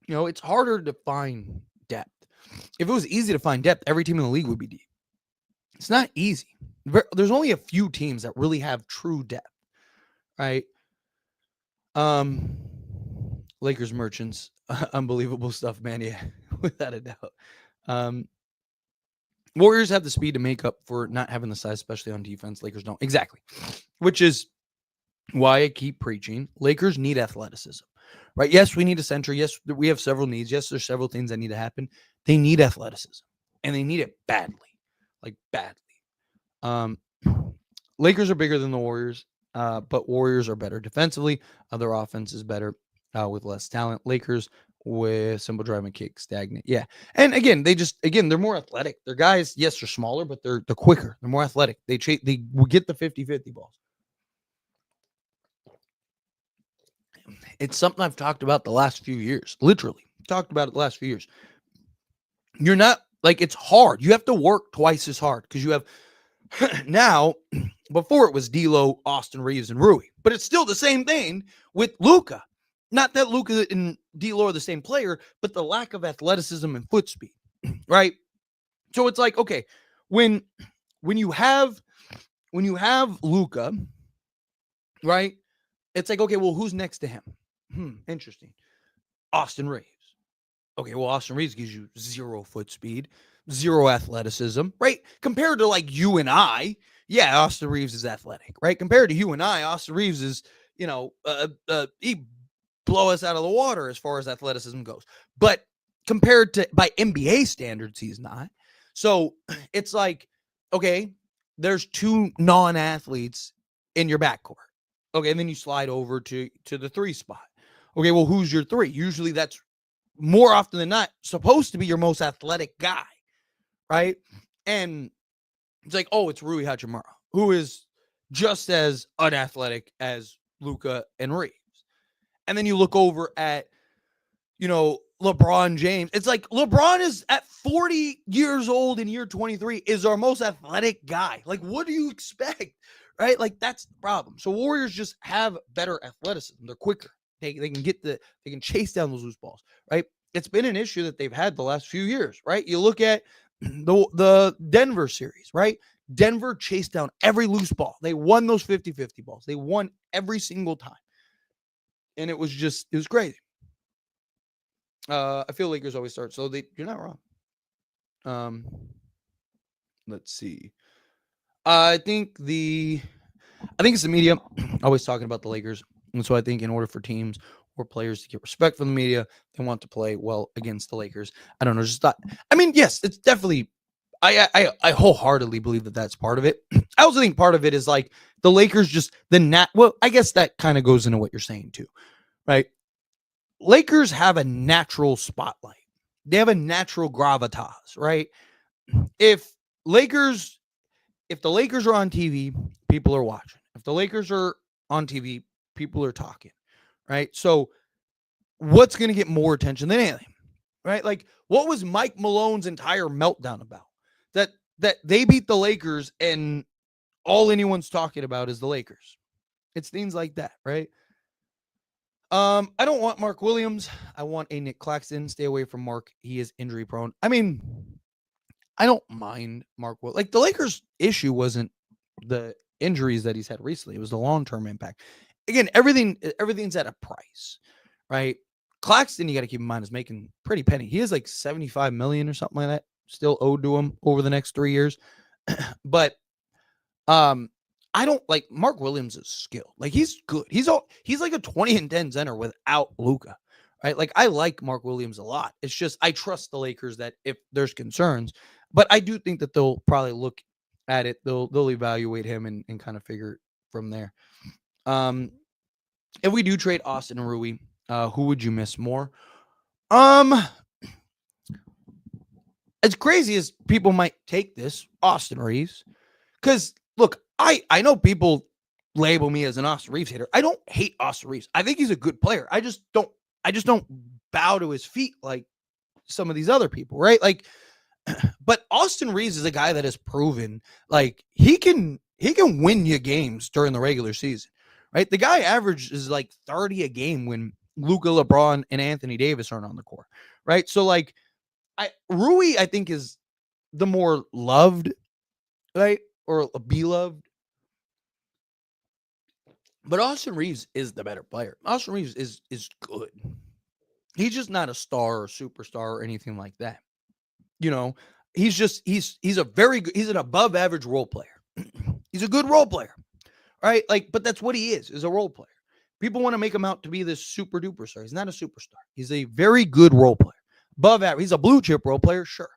It's harder to find depth. If it was easy to find depth, every team in the league would be deep. It's not easy. There's only a few teams that really have true depth, right? Lakers merchants, unbelievable stuff, man. Yeah, without a doubt. Warriors have the speed to make up for not having the size, especially on defense. Lakers don't. Exactly. Which is why I keep preaching. Lakers need athleticism, right? Yes, we need a center. Yes, we have several needs. Yes, there's several things that need to happen. They need athleticism, and they need it badly, like badly. Lakers are bigger than the Warriors, but Warriors are better defensively. Their offense is better with less talent. Lakers with simple drive and kick, stagnant. Yeah. And again, they're more athletic. Their guys, yes, they're smaller, but they're quicker. They're more athletic. They will get the 50-50 balls. It's something I've talked about the last few years. Literally talked about it the last few years. You're not like, it's hard. You have to work twice as hard because you have now, before it was D'Lo, Austin Reeves, and Rui, but it's still the same thing with Luka. Not that Luka and D'Lo are the same player, but the lack of athleticism and foot speed, right? So it's like, okay, when you have Luka, right? It's like, okay, well, who's next to him? Interesting. Austin Reeves. Okay, well, Austin Reeves gives you 0 foot speed, 0 athleticism, right? Compared to like you and I, yeah, Austin Reeves is athletic, right? Compared to you and I, Austin Reeves is, he blow us out of the water as far as athleticism goes. But compared to by NBA standards, he's not. So it's like, okay, there's two non-athletes in your backcourt. Okay, and then you slide over to the 3 spot. Okay, well, who's your 3? Usually that's more often than not supposed to be your most athletic guy, right? And it's like, oh, it's Rui Hachimura, who is just as unathletic as Luka and Reeves. And then you look over at, LeBron James. It's like LeBron is at 40 years old in year 23 is our most athletic guy. Like, what do you expect? Right? Like, that's the problem. So Warriors just have better athleticism. They're quicker. They can chase down those loose balls, right? It's been an issue that they've had the last few years, right? You look at the Denver series, right? Denver chased down every loose ball. They won those 50-50 balls. They won every single time. And it was crazy. I feel Lakers always start. So you're not wrong. Let's see. I think it's the media always talking about the Lakers. And so I think in order for teams or players to get respect from the media, they want to play well against the Lakers. I don't know. Yes, it's definitely, I wholeheartedly believe that that's part of it. I also think part of it is like the Lakers just well, I guess that kind of goes into what you're saying too, right? Lakers have a natural spotlight. They have a natural gravitas, right? If the Lakers are on TV, people are watching. If the Lakers are on TV, people are talking, right? So what's going to get more attention than anything, right? Like, what was Mike Malone's entire meltdown about? That they beat the Lakers and all anyone's talking about is the Lakers. It's things like that, right? I don't want Mark Williams. I want a Nick Claxton. Stay away from Mark. He is injury prone. I don't mind Mark Williams. Like, the Lakers' issue wasn't the injuries that he's had recently. It was the long-term impact. Again, everything's at a price, right? Claxton, you got to keep in mind, is making pretty penny. He has like $75 million or something like that still owed to him over the next 3 years. But I don't like Mark Williams' skill. Like, he's good. He's like a 20-10 center without Luka, right? Like, I like Mark Williams a lot. It's just I trust the Lakers that if there's concerns, but I do think that they'll probably look at it. They'll evaluate him and kind of figure it from there. If we do trade Austin and Rui, who would you miss more? As crazy as people might take this, Austin Reeves, because look, I know people label me as an Austin Reeves hater. I don't hate Austin Reeves. I think he's a good player. I just don't bow to his feet like some of these other people, right? Like, but Austin Reeves is a guy that has proven like he can win you games during the regular season, right? The guy averages like 30 a game when Luka, LeBron, and Anthony Davis aren't on the court, right? So like, Rui, I think, is the more loved, right? Or beloved. But Austin Reeves is the better player. Austin Reeves is good. He's just not a star or superstar or anything like that. He's a very good, he's an above average role player. He's a good role player, right? Like, but that's what he is a role player. People want to make him out to be this super duper star. He's not a superstar. He's a very good role player. Above average. He's a blue chip role player, sure.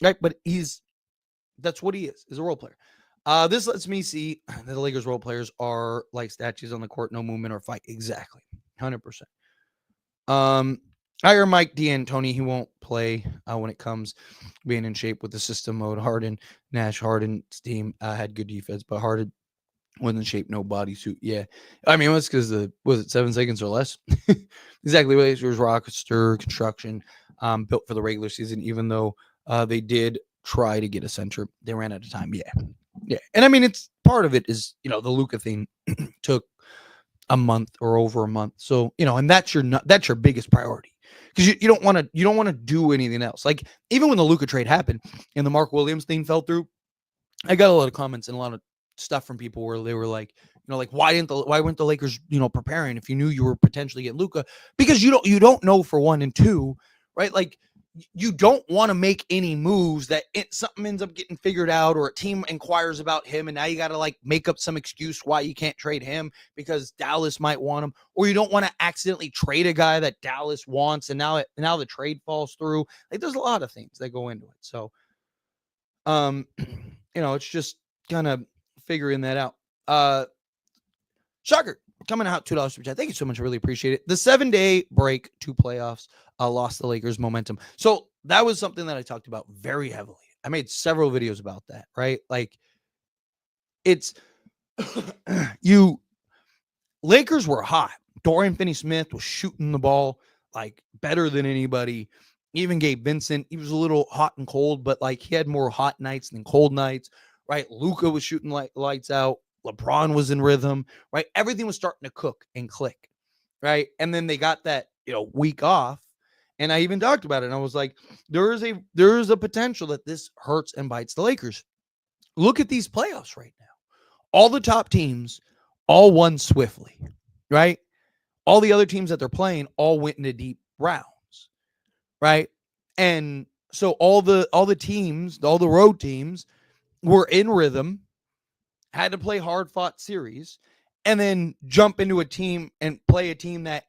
Right? But that's what he is a role player. This lets me see that the Lakers role players are like statues on the court, no movement or fight. Exactly. 100%. Hire Mike D'Antoni. He won't play when it comes being in shape with the system mode. Harden's team had good defense, but Harden wasn't in shape, no bodysuit. Yeah. It's because was it 7 seconds or less? Exactly. It was roster construction built for the regular season, even though they did try to get a center. They ran out of time. Yeah. And it's part of it is, the Luka thing took a month or over a month. So, and that's your biggest priority because you don't want to do anything else. Like, even when the Luka trade happened and the Mark Williams thing fell through, I got a lot of comments and a lot of stuff from people where they were like, why weren't the Lakers, preparing if you knew you were potentially getting Luka? Because you don't know, for one, and two, right? Like, you don't want to make any moves that something ends up getting figured out or a team inquires about him and now you got to like make up some excuse why you can't trade him because Dallas might want him, or you don't want to accidentally trade a guy that Dallas wants and now the trade falls through. Like, there's a lot of things that go into it. So, it's just kind of figuring that out. Shocker, coming out $2 per chat. Thank you so much. I really appreciate it. The 7-day break to playoffs lost the Lakers momentum. So that was something that I talked about very heavily. I made several videos about that, right? Like, it's you Lakers were hot. Dorian Finney-Smith was shooting the ball like better than anybody. Even Gabe Vincent, he was a little hot and cold, but like he had more hot nights than cold nights, right? Luka was shooting lights out. LeBron was in rhythm, right? Everything was starting to cook and click, right? And then they got that, week off. And I even talked about it. And I was like, there is a potential that this hurts and bites the Lakers. Look at these playoffs right now. All the top teams all won swiftly, right? All the other teams that they're playing all went into deep rounds, right? And so all the teams, all the road teams were in rhythm, had to play hard-fought series, and then jump into a team and play a team that,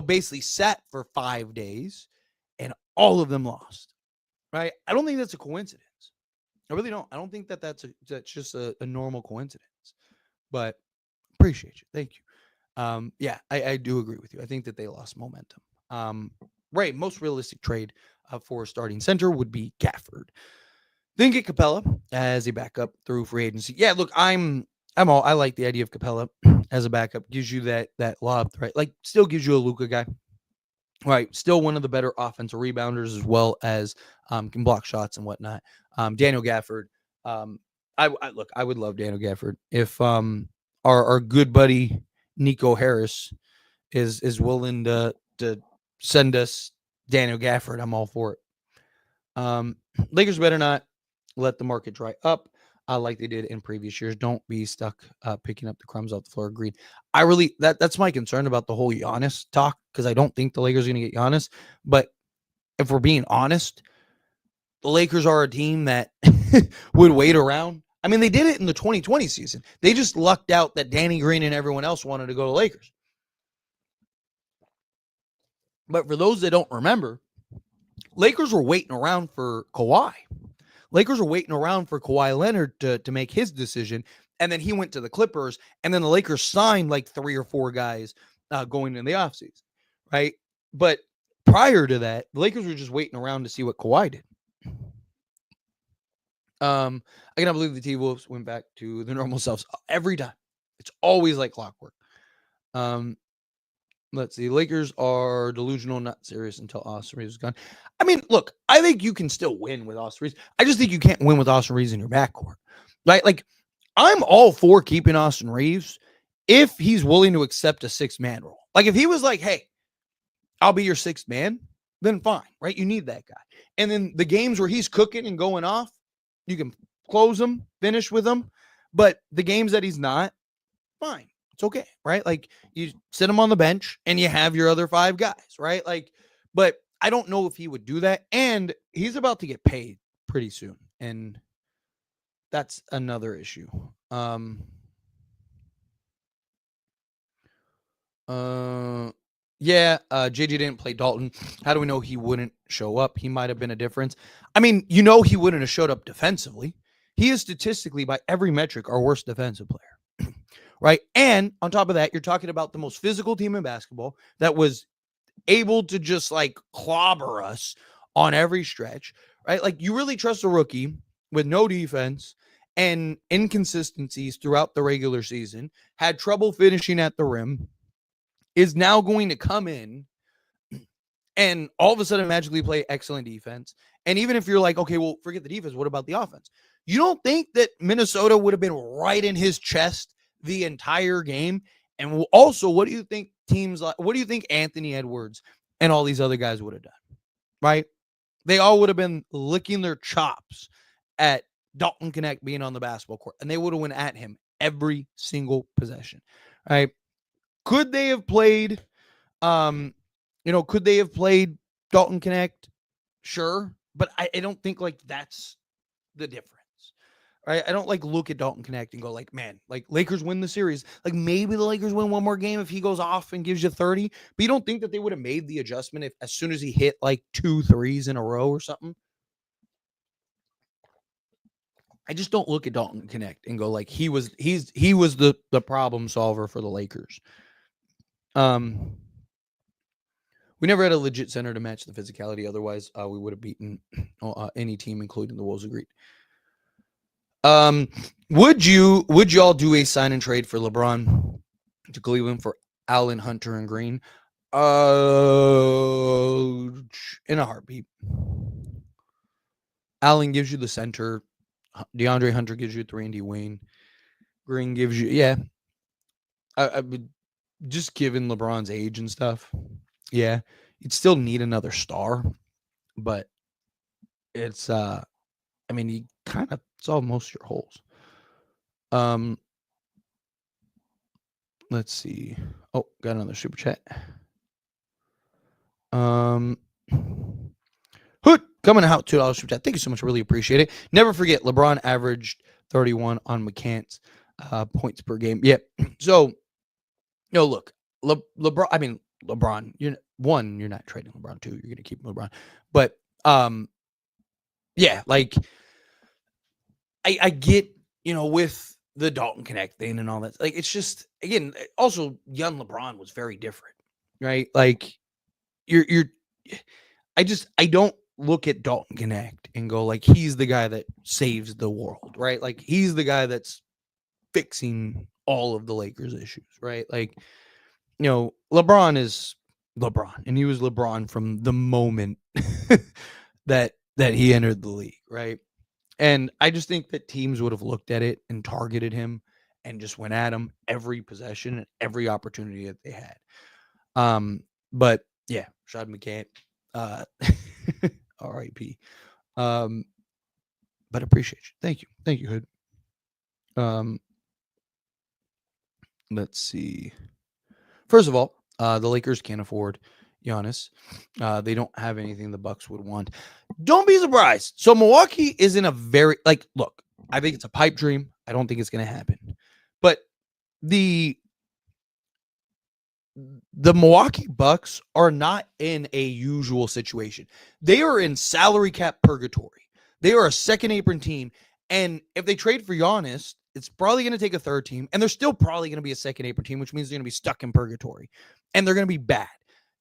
basically sat for 5 days, and all of them lost, right? I don't think that's a coincidence. I really don't. I don't think that's just a normal coincidence. But appreciate you. Thank you. Yeah, I do agree with you. I think that they lost momentum. Right. Most realistic trade for a starting center would be Gafford. Then get Capella as a backup through free agency. Yeah, look, I like the idea of Capella as a backup. Gives you that lob threat. Like, still gives you a Luka guy. Right. Still one of the better offensive rebounders, as well as can block shots and whatnot. Daniel Gafford. I would love Daniel Gafford if our good buddy Nico Harris is willing to send us Daniel Gafford. I'm all for it. Lakers better not let the market dry up like they did in previous years. Don't be stuck picking up the crumbs off the floor. Agreed. I really that's my concern about the whole Giannis talk, because I don't think the Lakers are going to get Giannis. But if we're being honest, the Lakers are a team that would wait around. I mean, they did it in the 2020 season. They just lucked out that Danny Green and everyone else wanted to go to Lakers. But for those that don't remember, Lakers were waiting around for Kawhi. Lakers were waiting around for Kawhi Leonard to make his decision. And then he went to the Clippers. And then the Lakers signed like 3 or 4 guys going in the offseason, right? But prior to that, the Lakers were just waiting around to see what Kawhi did. I cannot believe the T-Wolves went back to their normal selves every time. It's always like clockwork. Let's see. Lakers are delusional, not serious until Austin Reeves is gone. I mean, look, I think you can still win with Austin Reeves. I just think you can't win with Austin Reeves in your backcourt. Right? Like, I'm all for keeping Austin Reeves if he's willing to accept a 6-man role. Like, if he was like, hey, I'll be your 6th man, then fine, right? You need that guy. And then the games where he's cooking and going off, you can close him, finish with him. But the games that he's not, fine. It's okay, right? Like, you sit him on the bench and you have your other 5 guys, right? Like, but I don't know if he would do that. And he's about to get paid pretty soon. And that's another issue. JJ didn't play Dalton. How do we know he wouldn't show up? He might have been a difference. I mean, he wouldn't have showed up defensively. He is statistically, by every metric, our worst defensive player. Right? And on top of that, you're talking about the most physical team in basketball that was able to just like clobber us on every stretch, right? Like, you really trust a rookie with no defense and inconsistencies throughout the regular season, had trouble finishing at the rim, is now going to come in and all of a sudden magically play excellent defense. And even if you're like, okay, well, forget the defense, what about the offense? You don't think that Minnesota would have been right in his chest the entire game? And also, what do you think Anthony Edwards and all these other guys would have done? Right? They all would have been licking their chops at Dalton Connect being on the basketball court, and they would have went at him every single possession. Right? Could they have played Dalton Connect? Sure. But I don't think like that's the difference. Right? I don't like look at Dalton Connect and go like, man, like Lakers win the series. Like, maybe the Lakers win one more game if he goes off and gives you 30. But you don't think that they would have made the adjustment if as soon as he hit like 2 threes in a row or something? I just don't look at Dalton Connect and go like he was the problem solver for the Lakers. We never had a legit center to match the physicality. Otherwise, we would have beaten any team, including the Wolves. Agreed. Would y'all do a sign and trade for LeBron to Cleveland for Allen, Hunter, and Green? In a heartbeat. Allen gives you the center. DeAndre Hunter gives you 3-and-D wing. Green gives you, I would, just given LeBron's age and stuff, you'd still need another star, but it's you kind of solve most of your holes. Let's see. Oh, got another super chat. Hood coming out $2 super chat. Thank you so much. I really appreciate it. Never forget, LeBron averaged 31 on McCants points per game. Yep. So, look, LeBron. You're not trading LeBron. 2, you're going to keep LeBron. But I get, with the Dalton Connect thing and all that. Like, it's just, again, also young LeBron was very different, right? Like, I don't look at Dalton Connect and go like he's the guy that saves the world, right? Like he's the guy that's fixing all of the Lakers issues, right? Like, LeBron is LeBron, and he was LeBron from the moment that he entered the league, right? And I just think that teams would have looked at it and targeted him and just went at him every possession and every opportunity that they had. But yeah, Shad McCann, R.I.P. But appreciate you. Thank you, Hood. Let's see. First of all, the Lakers can't afford Giannis. They don't have anything the Bucks would want. Don't be surprised. So Milwaukee is in a very look. I think it's a pipe dream. I don't think it's going to happen. But the Milwaukee Bucks are not in a usual situation. They are in salary cap purgatory. They are a second apron team. And if they trade for Giannis, it's probably going to take a third team. And they're still probably going to be a second apron team, which means they're going to be stuck in purgatory. And they're going to be bad.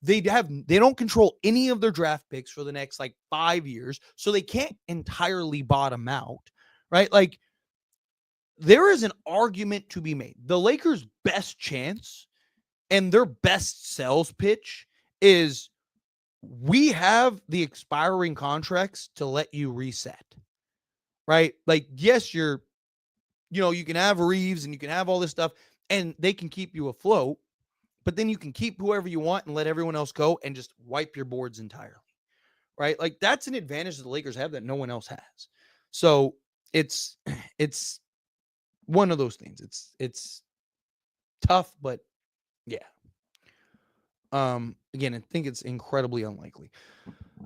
They don't control any of their draft picks for the next 5 years. So they can't entirely bottom out, right? Like, there is an argument to be made. The Lakers' best chance and their best sales pitch is, we have the expiring contracts to let you reset, right? Like, yes, you can have Reeves and you can have all this stuff and they can keep you afloat, but then you can keep whoever you want and let everyone else go and just wipe your boards entirely, right? Like, that's an advantage that the Lakers have that no one else has. So it's one of those things. It's tough, but yeah. Again, I think it's incredibly unlikely.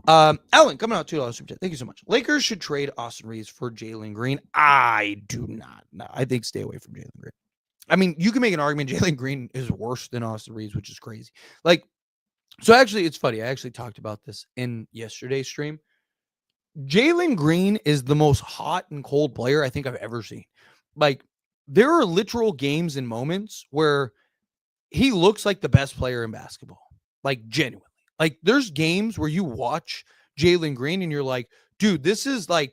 Alan, coming out $2 super chat. Thank you so much. Lakers should trade Austin Reeves for Jalen Green. I do not. No, I think stay away from Jalen Green. I mean, you can make an argument Jalen Green is worse than Austin Reeves, which is crazy. So actually, it's funny. I actually talked about this in yesterday's stream. Jalen Green is the most hot and cold player I think I've ever seen. There are literal games and moments where he looks like the best player in basketball. Genuinely. There's games where you watch Jalen Green and you're like, dude, this is the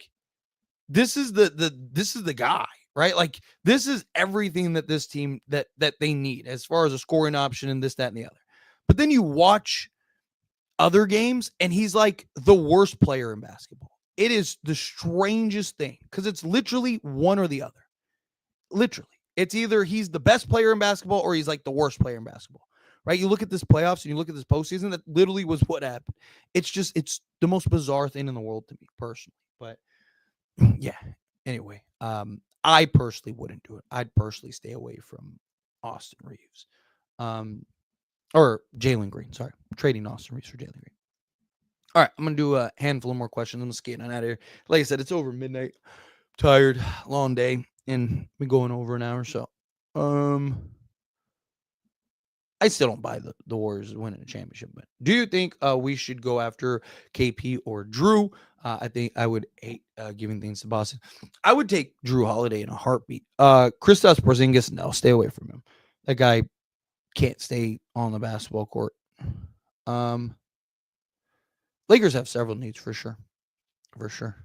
guy, right? This is everything that this team that they need as far as a scoring option and this, that, and the other. But then you watch other games and he's like the worst player in basketball. It is the strangest thing because it's literally one or the other. Literally. It's either he's the best player in basketball or he's like the worst player in basketball, right? You look at this playoffs and you look at this postseason, that literally was what happened. It's the most bizarre thing in the world to me personally. But yeah, anyway, I personally wouldn't do it. I'd personally stay away from Austin Reeves, or Jalen Green. Sorry, trading Austin Reeves for Jalen Green. All right, I'm going to do a handful of more questions. I'm just getting on out of here. Like I said, it's over midnight. Tired, long day. And been going over an hour. So, I still don't buy the Warriors winning a championship. But do you think we should go after KP or Drew? I think I would hate giving things to Boston. I would take Drew Holiday in a heartbeat. Kristaps Porzingis, no, stay away from him. That guy can't stay on the basketball court. Um, Lakers have several needs for sure, for sure.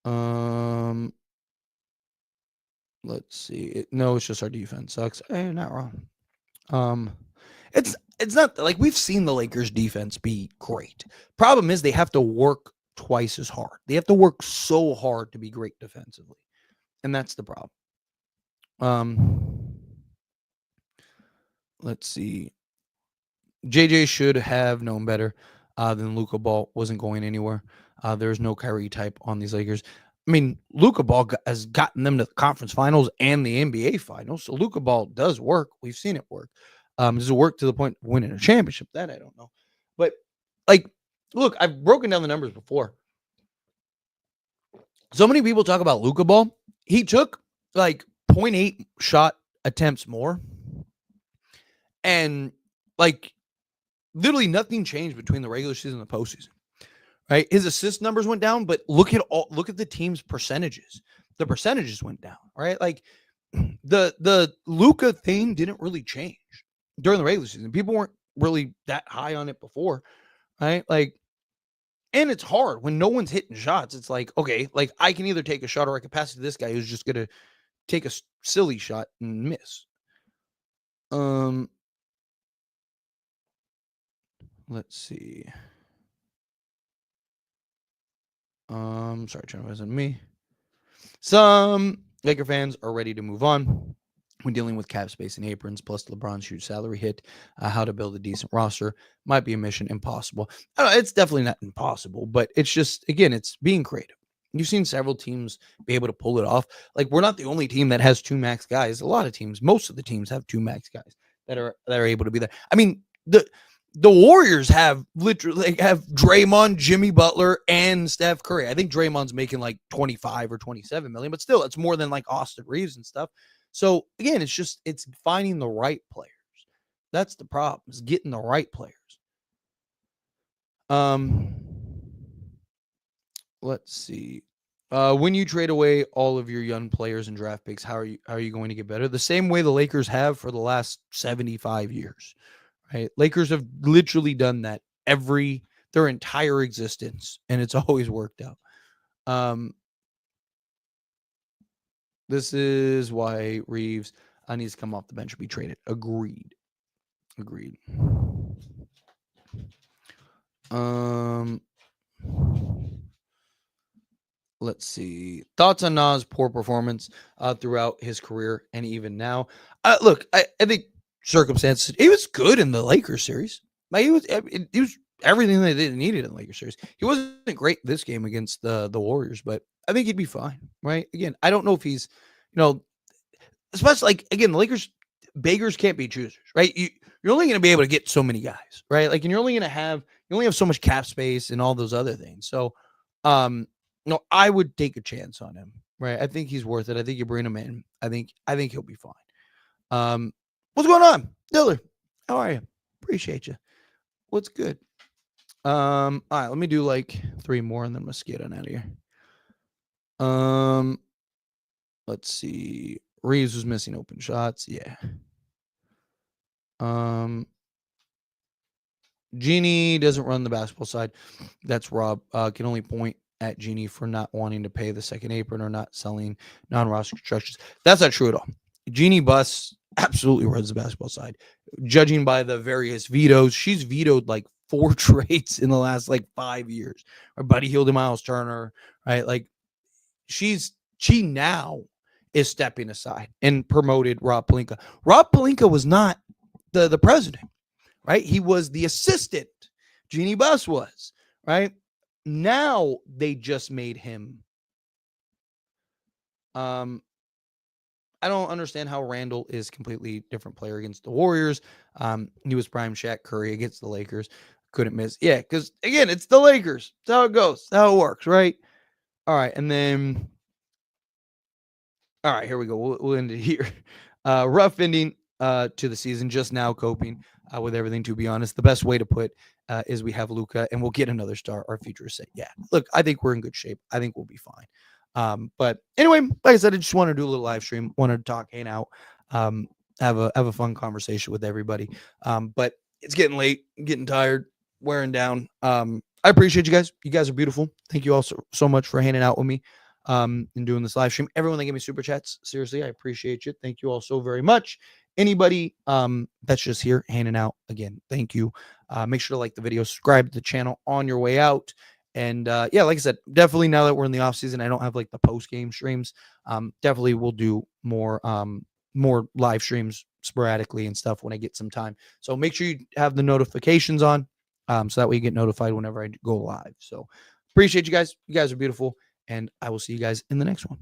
Um, let's see. No, it's just our defense sucks. Hey, not wrong. Um, it's not like we've seen the Lakers defense be great. Problem is they have to work twice as hard. They have to work so hard to be great defensively. And that's the problem. Let's see. JJ should have known better than Luka Ball wasn't going anywhere. There's no Kyrie type on these Lakers. I mean, Luka Ball has gotten them to the conference finals and the NBA finals. So Luka Ball does work. We've seen it work. Does it work to the point of winning a championship? That I don't know. But like, look, I've broken down the numbers before. So many people talk about Luka Ball. He took like 0.8 shot attempts more. And like literally nothing changed between the regular season and the postseason. Right? His assist numbers went down, but look at the team's percentages. The percentages went down, right? Like the Luka thing didn't really change during the regular season. People weren't really that high on it before, right? Like, and it's hard when no one's hitting shots. It's like, okay, like I can either take a shot or I can pass it to this guy who's just gonna take a silly shot and miss. Let's see. Sorry, trying to wasn't me. Some Laker fans are ready to move on when dealing with cap space and aprons, plus LeBron's huge salary hit. How to build a decent roster might be a mission impossible. I don't know, it's definitely not impossible, but it's just, again, it's being creative. You've seen several teams be able to pull it off. Like, we're not the only team that has two max guys. A lot of teams, most of the teams have two max guys that are able to be there. I mean, the Warriors have literally have Draymond, Jimmy Butler, and Steph Curry. I think Draymond's making like 25 or 27 million, but still, it's more than like Austin Reeves and stuff. So again, it's finding the right players. That's the problem, is getting the right players. Let's see. When you trade away all of your young players and draft picks, how are you going to get better? The same way the Lakers have for the last 75 years. Right? Lakers have literally done that their entire existence, and it's always worked out. This is why Reeves needs to come off the bench and be traded. Agreed. Let's see. Thoughts on Nas' poor performance throughout his career and even now. Look, I think circumstances. He was good in the Lakers series. Like he was everything that they needed in the Lakers series. He wasn't great this game against the Warriors, but I think he'd be fine. Right? Again, I don't know if he's, especially like again, the Lakers beggars can't be choosers, right? You're only going to be able to get so many guys, right? Like, and you only have so much cap space and all those other things. So, I would take a chance on him, right? I think he's worth it. I think you bring him in. I think he'll be fine. What's going on, Diller? How are you? Appreciate you. What's good? All right, let me do like 3 more and then let's get on out of here. Let's see. Reeves was missing open shots. Yeah. Genie doesn't run the basketball side. That's Rob. Can only point at Genie for not wanting to pay the second apron or not selling non-roster constructions. That's not true at all. Genie Buss absolutely runs the basketball side. Judging by the various vetoes, she's vetoed like 4 trades in the last like 5 years. Our Buddy Hield and Miles Turner, right? Like she now is stepping aside and promoted Rob Pelinka. Rob Pelinka was not the president, right? He was the assistant. Jeannie Buss was, right? Now they just made him. I don't understand how Randall is completely different player against the Warriors. He was prime Shaq Curry against the Lakers. Couldn't miss. Yeah, because again, it's the Lakers. That's how it goes. That's how it works, right? All right, and then all right, here we go. We'll end it here. Rough ending to the season. Just now coping with everything. To be honest, the best way to put is we have Luka and we'll get another star. Our future is set. Yeah, look, I think we're in good shape. I think we'll be fine. But anyway, like I said, I just want to do a little live stream, wanted to talk, hang out, have a fun conversation with everybody. But it's getting late, I'm getting tired, wearing down. I appreciate you guys. You guys are beautiful. Thank you all so much for hanging out with me and doing this live stream. Everyone that gave me super chats, seriously, I appreciate you. Thank you all so very much. Anybody that's just here hanging out, again, thank you. Make sure to like the video, subscribe to the channel on your way out. And yeah, like I said, definitely now that we're in the off season, I don't have like the post game streams. Definitely we'll do more live streams sporadically and stuff when I get some time. So make sure you have the notifications on so that way you get notified whenever I go live. So appreciate you guys. You guys are beautiful. And I will see you guys in the next one.